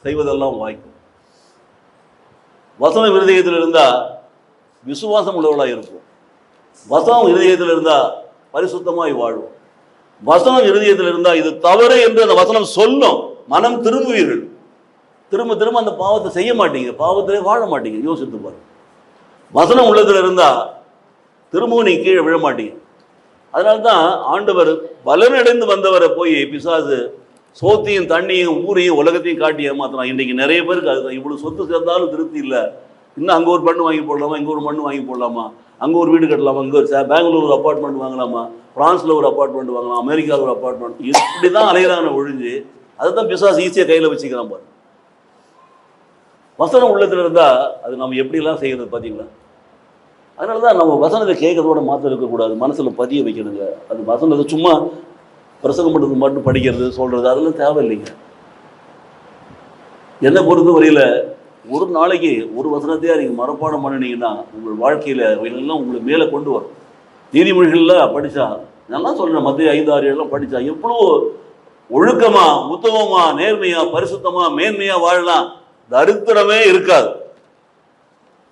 செய்வதெல்லாம் வாய்க்கும். வசனம் இருதயத்தில் இருந்தா விசுவாசம் உள்ளவர்களா இருக்கும். வசனம் இருதயத்தில் இருந்தா பரிசுத்தமாய் வாழும். வசனம் இருதயத்தில் இருந்தா இது தவறு என்று அந்த வசனம் சொல்லும், மனம் திரும்புவீர்கள். திரும்ப திரும்ப அந்த பாவத்தை செய்ய மாட்டீங்க, பாவத்திலே வாழ மாட்டீங்க. யோசித்து பாருங்க. வசனம் உள்ளத்துல இருந்தா திரும்பவும் நீங்க கீழே விழ மாட்டீங்க. அதனால்தான் ஆண்டவர் பலனடைந்து வந்தவரை போய் பிசாசு சோத்தையும் தண்ணியும் ஊரையும் உலகத்தையும் காட்டி ஏமாத்தலாம். இன்றைக்கு நிறைய பேருக்கு அதுதான். இவ்வளவு சொத்து சேர்ந்தாலும் திருப்தி இல்லை. இன்னும் அங்கே ஒரு மண்ணு வாங்கி போடலாமா, இங்கே ஒரு மண்ணு வாங்கி போடலாமா, அங்கே ஒரு வீடு கட்டலாமா, இங்கே ஒரு பெங்களூர் ஒரு அப்பார்ட்மெண்ட் வாங்கலாமா, பிரான்ஸில் ஒரு அப்பார்ட்மெண்ட் வாங்கலாம், அமெரிக்காவில் ஒரு அப்பார்ட்மெண்ட், இப்படி தான் அலைகிறாங்க ஒழிஞ்சு. அதுதான் பிசாசு ஈஸியாக கையில் வச்சுக்கிறான் பாரு. வசனம் உள்ளத்தில் இருந்தால் அது நம்ம எப்படிலாம் செய்கிறது பார்த்தீங்களா? அதனால தான் நம்ம வசனத்தை கேட்கறதோட மாற்றம் இருக்கக்கூடாது, மனசில் பதிய வைக்கணுங்க. அது வசனத்தை சும்மா பிரசங்கம் பண்ணுறது மட்டும் படிக்கிறது சொல்கிறது அதெல்லாம் தேவையில்லைங்க. என்னை பொறுத்த வரையில் ஒரு நாளைக்கு ஒரு வசனத்தையாக நீங்கள் மனப்பாடம் பண்ணினீங்கன்னா உங்கள் வாழ்க்கையில் எல்லாம் உங்களை மேலே கொண்டு வரும். நீதிமொழிகள்லாம் படித்தா நல்லா சொல்கிறேன், மத்திய 5, 6, 7 படித்தா எவ்வளோ ஒழுக்கமாக, உத்தமமாக, நேர்மையாக, பரிசுத்தமாக, மேன்மையாக வாழலாம். தரித்திரமே இருக்காது.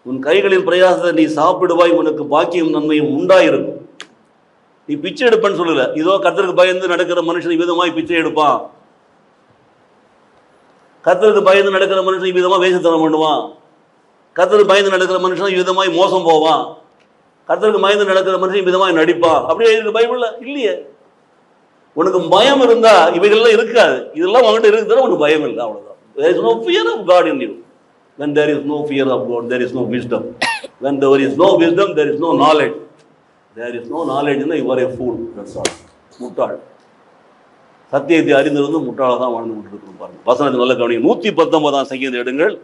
உன் கைகளின் பிரயாசத்தை நீ சாப்பிடுவாய், உனக்கு பாக்கியம் நன்மையும் உண்டாயிருக்கும். நீ பிச்சை எடுப்பன்னு சொல்லல, இதோ கர்த்தருக்கு பயந்து நடக்கிற மனுஷன் விதமாய் பிச்சை எடுப்பான், கர்த்தருக்கு பயந்து நடக்கிற மனுஷன் விதமா வேஷத்தனம் பண்ணுவான். கர்த்தருக்கு பயந்து நடக்கிற மனுஷன் விதமாய் மோசம் போவான், கர்த்தருக்கு பயந்து நடக்கிற மனுஷன் விதமாய் நடிப்பான். அப்படியே இருக்கு பைபிள்ல இல்லையே. உனக்கு பயம் இருந்தா இவைகள்லாம் இருக்காது. இதெல்லாம் உங்ககிட்ட இருக்குதுன்னா உனக்கு பயம் இல்லை, அவ்வளவுதான். There is no fear of God in you. When there is no fear of God, there is no wisdom. When there is no wisdom, there is no knowledge. There is no knowledge, you are a fool. That's all. முட்டாள். சத்தியத்தை அறிந்திருந்து முட்டாளாக தான் வாழ்ந்து கொண்டிருக்கிறோம். பாருங்க வசனத்தை நல்ல கவனிங்க. 119 சங்கீதம் எடுங்கள்.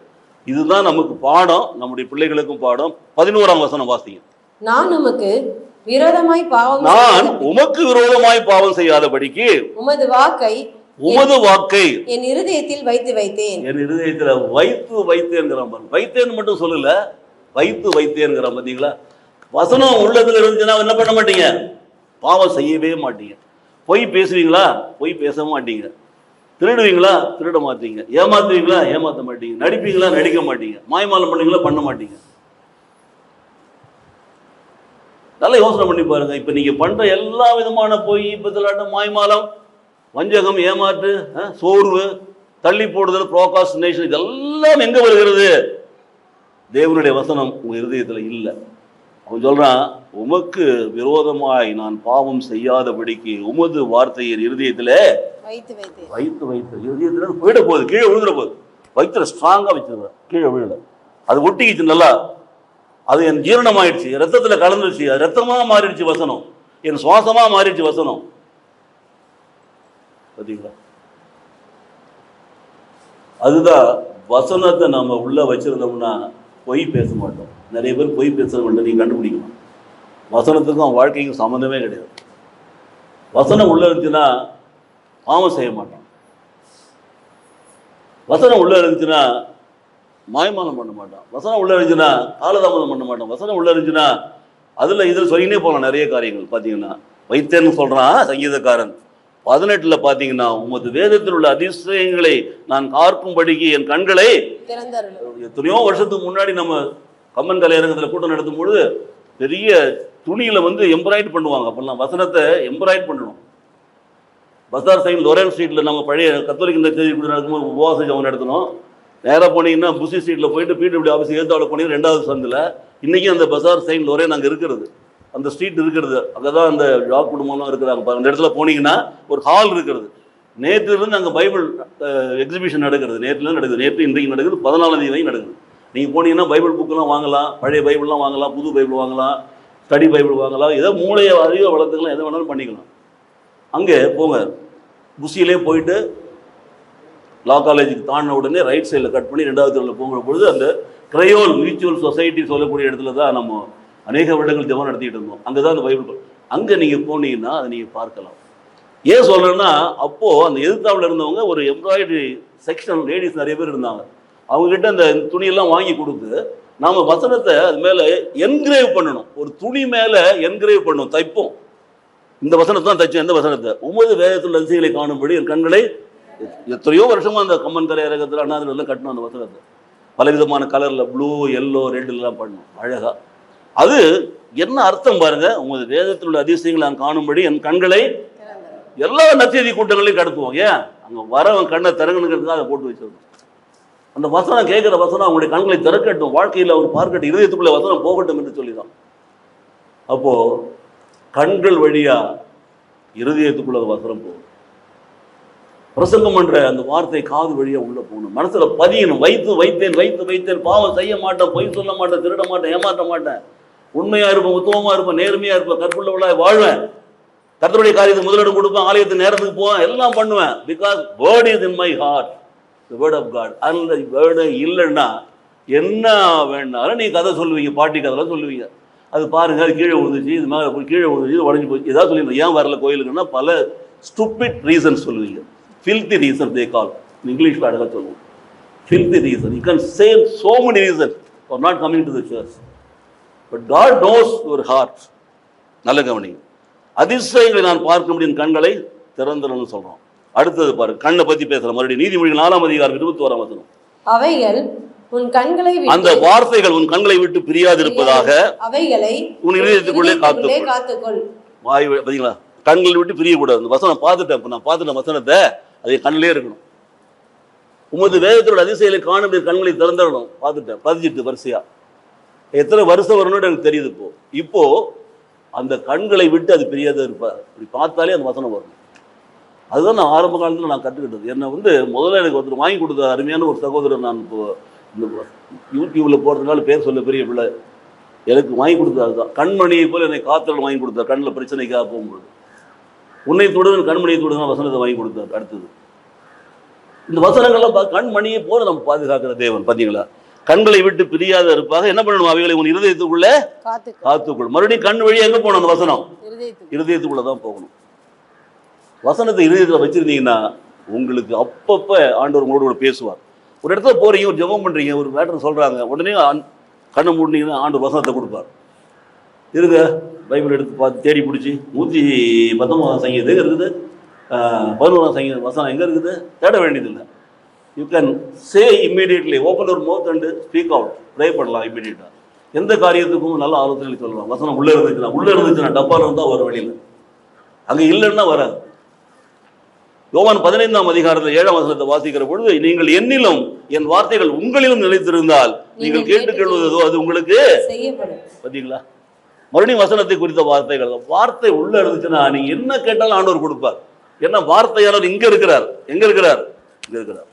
இதுதான் நமக்கு பாடம், நம்முடைய பிள்ளைகளுக்கும் பாடம். 11 வசனம் வாசிங்க. நான் உமக்கு விரோதமாய் பாவம் செய்யாதபடிக்கு உமது வாக்கை என் இருதயத்தில் வைத்து வைத்தேன். என் இருதயத்துல வைத்தேன்கிறான். வைத்தேன்னு மட்டும் சொல்லல, வைத்தேன்கிறான். பாத்தீங்களா? வசனம் உள்ளத்துல இருந்துச்சுன்னா என்ன பண்ண மாட்டீங்க? பாவம் செய்யவே மாட்டீங்க. பொய் பேசுவீங்களா? பொய் பேச மாட்டீங்க. திருடுவீங்களா? திருட மாட்டீங்க. ஏமாத்துவீங்களா? ஏமாத்த மாட்டீங்க. நடிப்பீங்களா? நடிக்க மாட்டீங்க. மாய்மாலம் பண்ணீங்களா? பண்ண மாட்டீங்க. நல்லா யோசனை பண்ணி பாருங்க. இப்ப நீங்க பண்ற எல்லா விதமான பொய், பித்தலாட்டம், மாய்மாலம், வஞ்சகம், ஏமாற்று, சோர்வு, தள்ளி போடுதல், ப்ரோகாஸ்டினேஷன், இதெல்லாம் எங்க வருகிறது? தேவனுடைய வசனம் உங்க இருதயத்துல இல்லை. அவன் சொல்றான், உமக்கு விரோதமாய் நான் பாவம் செய்யாதபடிக்கு உமது வார்த்தையின் இருதயத்துல வைத்து இருதயத்துல போயிட போகுது, கீழே விழுந்துட போகுது. வைத்துல ஸ்ட்ராங்கா வச்சிருக்க, கீழே விழல. அது ஒட்டிக்கிச்சு நல்லா. அது என் ஜீரணம் ஆயிடுச்சு, ரத்தத்துல கலந்துருச்சு, ரத்தமா மாறிடுச்சு வசனம், என் சுவாசமா மாறிடுச்சு வசனம். பாத்தீங்களா? அதுதான் வசனத்தை நாம உள்ள வச்சிருந்தோம்னா பொய் பேச மாட்டோம். நிறைய பேர் பொய் பேச மாட்டோம். நீங்க கண்டுபிடிக்கணும். வசனத்துக்கும் வாழ்க்கைக்கும் சம்மந்தமே கிடையாது. வசனம் உள்ள இருந்துச்சுன்னா பாவம் செய்ய மாட்டோம். வசனம் உள்ள இருந்துச்சுன்னா மாய்மானம் பண்ண மாட்டான். வசனம் உள்ள இருந்துச்சுன்னா காலதாமதம் பண்ண மாட்டான். வசனம் உள்ள இருந்துச்சுன்னா அதுல இதில் சொல்லினே போகலாம் நிறைய காரியங்கள். பார்த்தீங்கன்னா வைத்தேன்னு சொல்றான் சங்கீதக்காரன். 18 பார்த்தீங்கன்னா, உமது வேதத்தில் உள்ள அதிசயங்களை நான் பார்க்கும்படிக்கு என் கண்களை. எத்தனையோ வருஷத்துக்கு முன்னாடி நம்ம கம்மன் கலையரங்கத்தில் கூட்டம் நடத்தும் பொழுது பெரிய துணியில எம்ப்ராய்ட் பண்ணுவாங்க. அப்பெல்லாம் வசனத்தை எம்ப்ராய்ட் பண்ணணும். பசார் சைன் லொரேன் ஸ்ட்ரீட்ல நம்ம பழைய கத்தோலிக் நடக்கும்போது உபவாச ஜெபம் நடத்தணும். நேராக போனீங்கன்னா புசி ஸ்ட்ரீட்ல போயிட்டு பிடபிள்யூ ஆஃபீஸ் ஏத்தாவில் போனீங்கன்னா 2வது சந்தில் இன்னைக்கு அந்த பசார் சைன் லொரேன் அங்கே இருக்கிறது, அந்த ஸ்ட்ரீட் இருக்கிறது. அங்கே தான் அந்த ஜாப் குடும்பம்லாம் இருக்கிறாங்க. அந்த இடத்துல போனீங்கன்னா ஒரு ஹால் இருக்கிறது. நேற்றுலேருந்து அங்கே பைபிள் எக்ஸிபிஷன் நடக்கிறது. நேற்றுலேருந்து நடக்குது. நேற்று இன்றைக்கு நடக்குது. 14ஆம் தேதி வரைக்கும் நடக்குது. நீங்கள் போனீங்கன்னா பைபிள் புக்கெல்லாம் வாங்கலாம், பழைய பைபிள்லாம் வாங்கலாம், புது பைபிள் வாங்கலாம், ஸ்டடி பைபிள் வாங்கலாம், ஏதோ மூளையை அறிவை வளர்த்துக்கலாம், எதை வேணாலும் பண்ணிக்கலாம். அங்கே போங்க, புசியிலே போயிட்டு லா காலேஜுக்கு தாண்டின உடனே ரைட் சைடில் கட் பண்ணி 2வது தெருவில் போகிற பொழுது அந்த கிரையோல் மியூச்சுவல் சொசைட்டி சொல்லக்கூடிய இடத்துல தான் நம்ம அநேக வருடங்கள் ஜெபம் நடத்திட்டு இருந்தோம். அங்கே தான் அந்த பைபிள். அங்கே நீங்கள் போனீங்கன்னா அதை நீங்கள் பார்க்கலாம். ஏன் சொல்கிறேன்னா, அப்போது அந்த எதிர்த்தாவில் இருந்தவங்க ஒரு எம்ப்ராய்டரி செக்ஷன் லேடிஸ் நிறைய பேர் இருந்தாங்க. அவங்ககிட்ட அந்த துணியெல்லாம் வாங்கி கொடுத்து நாம் வசனத்தை அது மேலே என்கிரேவ் பண்ணணும். ஒரு துணி மேலே என்கிரேவ் பண்ணணும், தைப்போம். இந்த வசனத்தை தான் தைச்சோம். எந்த வசனத்தை? உமது வேதத்தில் அதிசயங்களை காணும்படி என் கண்களை. எத்தனையோ வருஷமா அந்த கம்மன் கலையரங்கத்தில் அண்ணாதிரிலாம் கட்டணும் அந்த வசனத்தை. பலவிதமான கலரில் ப்ளூ, எல்லோ, ரெட்லாம் பண்ணணும் அழகா. அது என்ன அர்த்தம் பாருங்க? உமது வேதத்தில் உள்ள அதிசயங்களை நான் காணும்படி என் கண்களை. எல்லா நற்செய்தி கூட்டங்களையும் கடத்துவோம். ஏன்? அங்கே வரவன் கண்ணை திறங்கணுங்கிறதுக்காக அதை போட்டு வச்சிருக்கோம். அந்த வசனம் கேட்குற வசனம் அவங்களுடைய கண்களை திறக்கட்டும், வாழ்க்கையில் அவர் பார்க்கட்டும், இதயத்துக்குள்ள வசனம் போகட்டும் என்று சொல்லிதான். அப்போ கண்கள் வழியா இருதயத்துக்குள்ள வசனம் போகும். பிரசங்கம் பண்ற அந்த வார்த்தை காது வழியா உள்ள போகணும், மனசுல பதியணும். வைத்தேன் பாவம் செய்ய மாட்டேன், பொய் சொல்ல மாட்டேன், திருட மாட்டேன், ஏமாற்ற மாட்டேன், உண்மையா இருப்பேன், உத்தமமா இருப்பேன், நேர்மையா இருப்பேன், கற்புள்ளவளாய் வாழ்வேன், கர்த்தருடைய காரியத்தை முதலிடம் கொடுப்பேன், ஆலயத்து நேரத்துக்கு போவேன், எல்லாம் பண்ணுவேன். Because word is in my heart, the word of God. அந்த வேர்டு இல்லைன்னா என்ன வேணாலும் நீ கதை சொல்லுவீங்க, பாட்டி கதைலாம் சொல்லுவீங்க. அது பாருங்க, அது கீழே விழுந்துச்சு, இது மேலே போய் கீழே விழுந்துச்சு, உடஞ்சி போச்சு, ஏதாவது சொல்லிடுங்க. ஏன் வரல கோயிலுக்குன்னா பல ஸ்டூபிட் ரீசன்ஸ் சொல்லுவீங்க. Filthy reasons they call. In English, filthy reason. You can say so many reasons for not coming to the church. But God knows your heart. நல்ல கவனிங்க. அதிசயங்களை நான் பார்க்க முடியும் கண்களை திறந்தரன்னு சொல்றோம். அடுத்தது பாருங்க, கண்ணை பத்தி பேசுறோம். மறுபடியும் நீதிமொழிகள் 4ஆம் அதிகாரம் 21ஆம் வசனம். அவைகள் உன் கண்களை விட்டு, அந்த வார்த்தைகள் உன் கண்களை விட்டு பிரியாதிருப்பதாக அவைகளை உன் இதயத்துக்குள்ளே காத்துக்கொள். வாய் பாத்தீங்களா? கண்களை விட்டு பிரியக்கூடாது. வசனம் பார்த்துட்டேன், நான் பார்த்துட்டேன் வசனத்தை, அது கண்ணிலே இருக்கணும். உமது வேதத்தோட அதிசயங்களை காணும் கண்களை திறந்துடணும். பார்த்துட்டேன், பதிஞ்சிட்டு வரிசையா. எத்தனை வருஷம் வரணும்னு எனக்கு தெரியுது. இப்போ அந்த கண்களை விட்டு அது பிரியாத இருப்பார். இப்படி பார்த்தாலே அந்த வசனம் வரும். அதுதான் நான் ஆரம்ப காலத்தில் நான் கற்றுக்கிட்டது. என்னை முதல்ல எனக்கு ஒருத்தர் வாங்கி கொடுத்த அருமையான ஒரு சகோதரர். நான் இப்போ இந்த யூடியூப்ல போகிறதுனால பேர் சொல்ல பெரிய பிள்ளை எனக்கு வாங்கி கொடுத்தது அதுதான். கண்மணியை போல என்னை காத்தல் வாங்கி கொடுத்தார். கண்ணில் பிரச்சனைக்காக போகும்போது உன்னை தொடுவன் கண்மணியை தொடுதான் வசனத்தை வாங்கி கொடுத்தார். அடுத்தது இந்த வசனங்கள்லாம் கண்மணியை போல நம்ம பாதுகாக்கிற தேவன். பார்த்தீங்களா? கண்களை விட்டு பிரியாத இருப்பாக என்ன பண்ணணும்? அவைகளை உன் இருதயத்துக்குள்ள காத்துக்கொள். மறுபடியும் கண் வழி எங்க போகணும்? அந்த வசனம் இருதயத்துக்குள்ளதான் போகணும். வசனத்தை இருதயத்தில் வச்சிருந்தீங்கன்னா உங்களுக்கு அப்பப்ப ஆண்டவர் உங்களோட கூட பேசுவார். ஒரு இடத்துல போறீங்க, ஒரு ஜெபம் பண்றீங்க, ஒரு மேட்டர் சொல்றாங்க, உடனே கண்ணை மூடினீங்கன்னா ஆண்டவர் வசனத்தை கொடுப்பார். இருங்க, பைபிள் எடுத்து பார்த்து தேடி பிடிச்சி 119 சங்கீதம் எங்க இருக்குது, 11 சங்கீதம் வசனம் எங்க இருக்குது தேட வேண்டியதில்லை. You can say immediately, open ஒரு mouth and speak out. Pray பண்ணலாம் இம்மீடியட்டாக. எந்த காரியத்துக்கும் நல்ல ஆலோசனை சொல்லலாம். வசனம் உள்ளே இருந்துச்சுன்னா டப்பாவில் இருந்தால் வர வழியில், அங்கே இல்லைன்னா வராது. யோவான் 15ஆம் அதிகாரத்தில் 7ஆம் வசனத்தை வாசிக்கிற பொழுது, நீங்கள் என்னிலும் என் வார்த்தைகள் உங்களிலும் நிலைத்திருந்தால் நீங்கள் கேட்டுக்கொள்வதோ அது உங்களுக்கு பார்த்தீங்களா? மறுபடியும் வசனத்தை குறித்த வார்த்தைகள். வார்த்தை உள்ள இருந்துச்சுன்னா நீங்க என்ன கேட்டாலும் ஆண்டவர் கொடுப்பார். ஏன்னா வார்த்தையாளர் இங்க இருக்கிறார். எங்க இருக்கிறார்? இங்க இருக்கிறார்.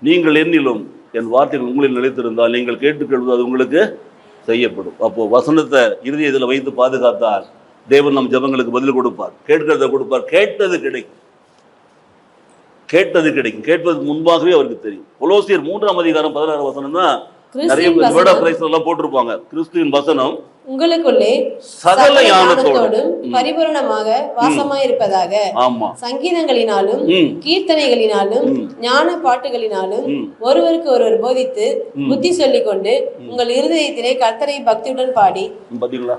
நீங்கள் என்னிலும் என் வார்த்தைகள் உங்களில் நிலைத்திருந்தால் நீங்கள் கேட்டுக்கொள்வது அது உங்களுக்கு செய்யப்படும். அப்போ வசனத்தை இருதயத்தில் வைத்து பாதுகாத்தால் தேவன் நம் ஜெபங்களுக்கு பதில் கொடுப்பார். கேட்கிறத கொடுப்பார். கேட்டது கிடைக்கும். கேட்பதற்கு முன்பாகவே அவருக்கு தெரியும். கொலோசியர் 3ஆம் அதிகாரம் 16ஆம் வசனம் தான் நிறைய வேர்ட் ஆஃப் கிரைஸ்ட் எல்லாம் போட்டிருப்பாங்க. கிறிஸ்துவின் வசனம் உங்களுக்குள்ளே சகல ஞானத்தோடும் பரிபூரணமாக வாசமாய் இருப்பதாக. ஆமா. சங்கீதங்களினாலும் கீர்த்தனைகளினாலும் ஞான பாட்டுகளினாலும் ஒருவருக்கு ஒருவர் போதித்து புத்தி சொல்லிக் கொண்டு உங்கள் இருதயத்திலே கர்த்தரை பக்தியுடன் பாடி. பாத்தீங்களா?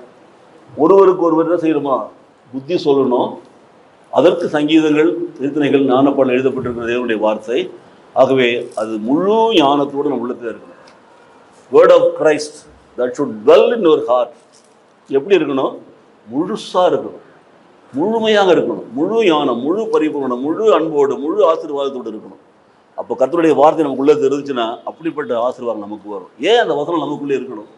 ஒருவருக்கு ஒருவர் என்ன செய்யணுமா? புத்தி சொல்லணும். அதற்கு சங்கீதங்கள் கீர்த்தனைகள் ஞானப்பாடல் எழுதப்பட்டிருக்கிற தேவனுடைய வார்த்தை. ஆகவே அது முழு ஞானத்தோடு நம்ம உள்ளத்தில் இருக்கணும். Word of Christ that should dwell in your heart. எப்படி இருக்கணும்? முழுசா இருக்கணும், முழுமையாக இருக்கணும், முழு ஞானம், முழு பரிபூரணம், முழு அன்போடு, முழு ஆசீர்வாதத்தோடு இருக்கணும். அப்போ கர்த்தருடைய வார்த்தை நமக்குள்ளே இருந்துச்சுன்னா அப்படிப்பட்ட ஆசீர்வாதம் நமக்கு வரும். ஏன் அந்த வசனம் நமக்குள்ளே இருக்கணும்?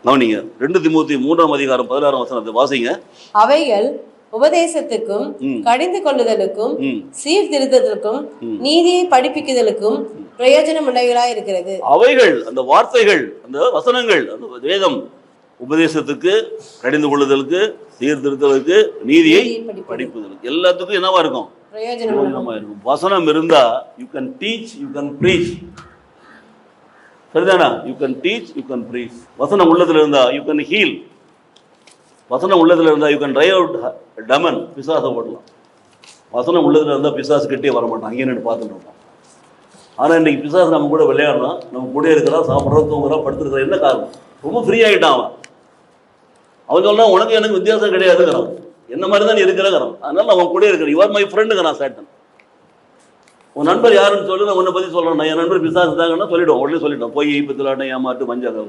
கவனிங்க, 2 தீமோத்தேயு 3ஆம் அதிகாரம் 16ஆம் வசனத்தை வாசிங்க. அவைகள் உபதேசத்துக்கும் கடிந்து கொள்ளுதலுக்கும் சீர்திருத்தலுக்கும் நீதியை படிப்பிக்குதலுக்கும் பிரயோஜனம் உள்ளவைகளாய் இருக்கிறது. அவைகள், அந்த வார்த்தைகள், அந்த வசனங்கள், அந்த வேதம் உபதேசத்துக்கு, கடிந்து கொள்ளுதலுக்கு, சீர்திருத்தலுக்கு, நீதியை படிப்புதலுக்கு, எல்லாத்துக்கும் என்னவா இருக்கும்? பிரயோஜனமா இருக்கும். வசனம் இருந்தா you can teach, you can preach. சரிதானா? You can teach, you can preach. வசனம் உள்ளதுல இருந்தா யூ கேன் ஹீல். வசனம் உள்ளதுல இருந்தா you can drive out demon, பிசாசை ஓடலாம். வசனம் உள்ளதுல இருந்தா பிசாசு கிட்டே வர மாட்டான், அங்கே நின்று பார்த்துட்டு இருப்பான். ஆனால் இன்றைக்கி பிசாசு நம்ம கூட விளையாடுறான், நம்ம கூட இருக்கிறான், சாப்பிட்றோம், தூங்குறான், படுத்துருக்கிறான். என்ன காரணம்? ரொம்ப ஃப்ரீ ஆகிட்டான் அவன். அவன் சொல்றான் உனக்கு எனக்கு வித்தியாசம் கிடையாதுங்கிறான், என்ன மாதிரி தான் நீ இருக்கிறான். அதனால அவன் கூட இருக்கிறேன். யுவர் மை ஃப்ரெண்டுங்கிறான் சேட்டன். உன் நண்பர் யாருன்னு சொல்லு, நான் உன்னை பற்றி சொல்கிறேன். என் நண்பர் பிசாசு தாங்கன்னா சொல்லிவிடுவோம், உடனே சொல்லிட்டோம். போய் பித்தலாட்டம், ஏமாட்டு, மஞ்சள்.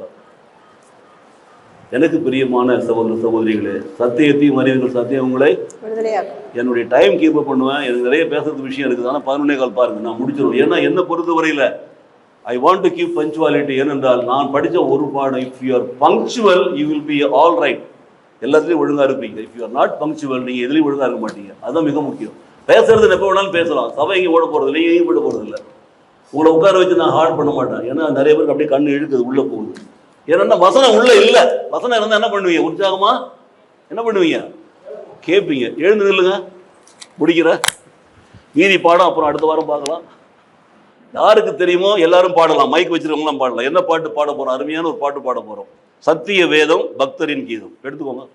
எனக்கு பிரியமான சகோதர சகோதரிகளே, சத்தியத்தையும் அறிவுகள் சத்தியம் உங்களை என்னுடைய டைம் கீப் அப் பண்ணுவேன். எனக்கு நிறைய பேசுறது விஷயம் இருக்குது. ஆனால் 11:15 பாருங்க, நான் முடிச்சிடுவேன். ஏன்னா என்னை பொறுத்த வரையில் I want to keep punctuality. ஏனென்றால் நான் படித்த ஒரு பாடம், if you are punctual you will be all right. எல்லாத்துலேயும் ஒழுங்காக இருப்பீங்க. If you are not punctual, நீங்கள் எதுலேயும் ஒழுங்காக இருக்க மாட்டீங்க. அதுதான் மிக முக்கியம். பேசுறது எப்போ வேணாலும் பேசலாம். சபை எங்கேயும் ஓட போகிறது இல்லை, எங்கேயும் போட போகிறது இல்லை. உங்களை உட்கார வச்சு நான் ஹார்ட் பண்ண மாட்டேன். ஏன்னா நிறைய பேருக்கு அப்படியே கண்ணு இழுக்குது, உள்ளே போகுது. ஏன்னா வசனம் உள்ள இல்லை. வசனம் இருந்தால் என்ன பண்ணுவீங்க? உற்சாகமா என்ன பண்ணுவீங்க? கேட்பீங்க. எழுந்து நில்லுங்க, முடிக்கிற மீதி பாடம் அப்புறம் அடுத்த வாரம் பார்க்கலாம். யாருக்கு தெரியுமோ எல்லாரும் பாடலாம், மைக் வச்சிருக்கவங்களாம் பாடலாம். என்ன பாட்டு பாட போறோம்? அருமையான ஒரு பாட்டு பாட போறோம். சத்திய வேதம் பக்தரின் கீதம். எடுத்துக்கோங்க.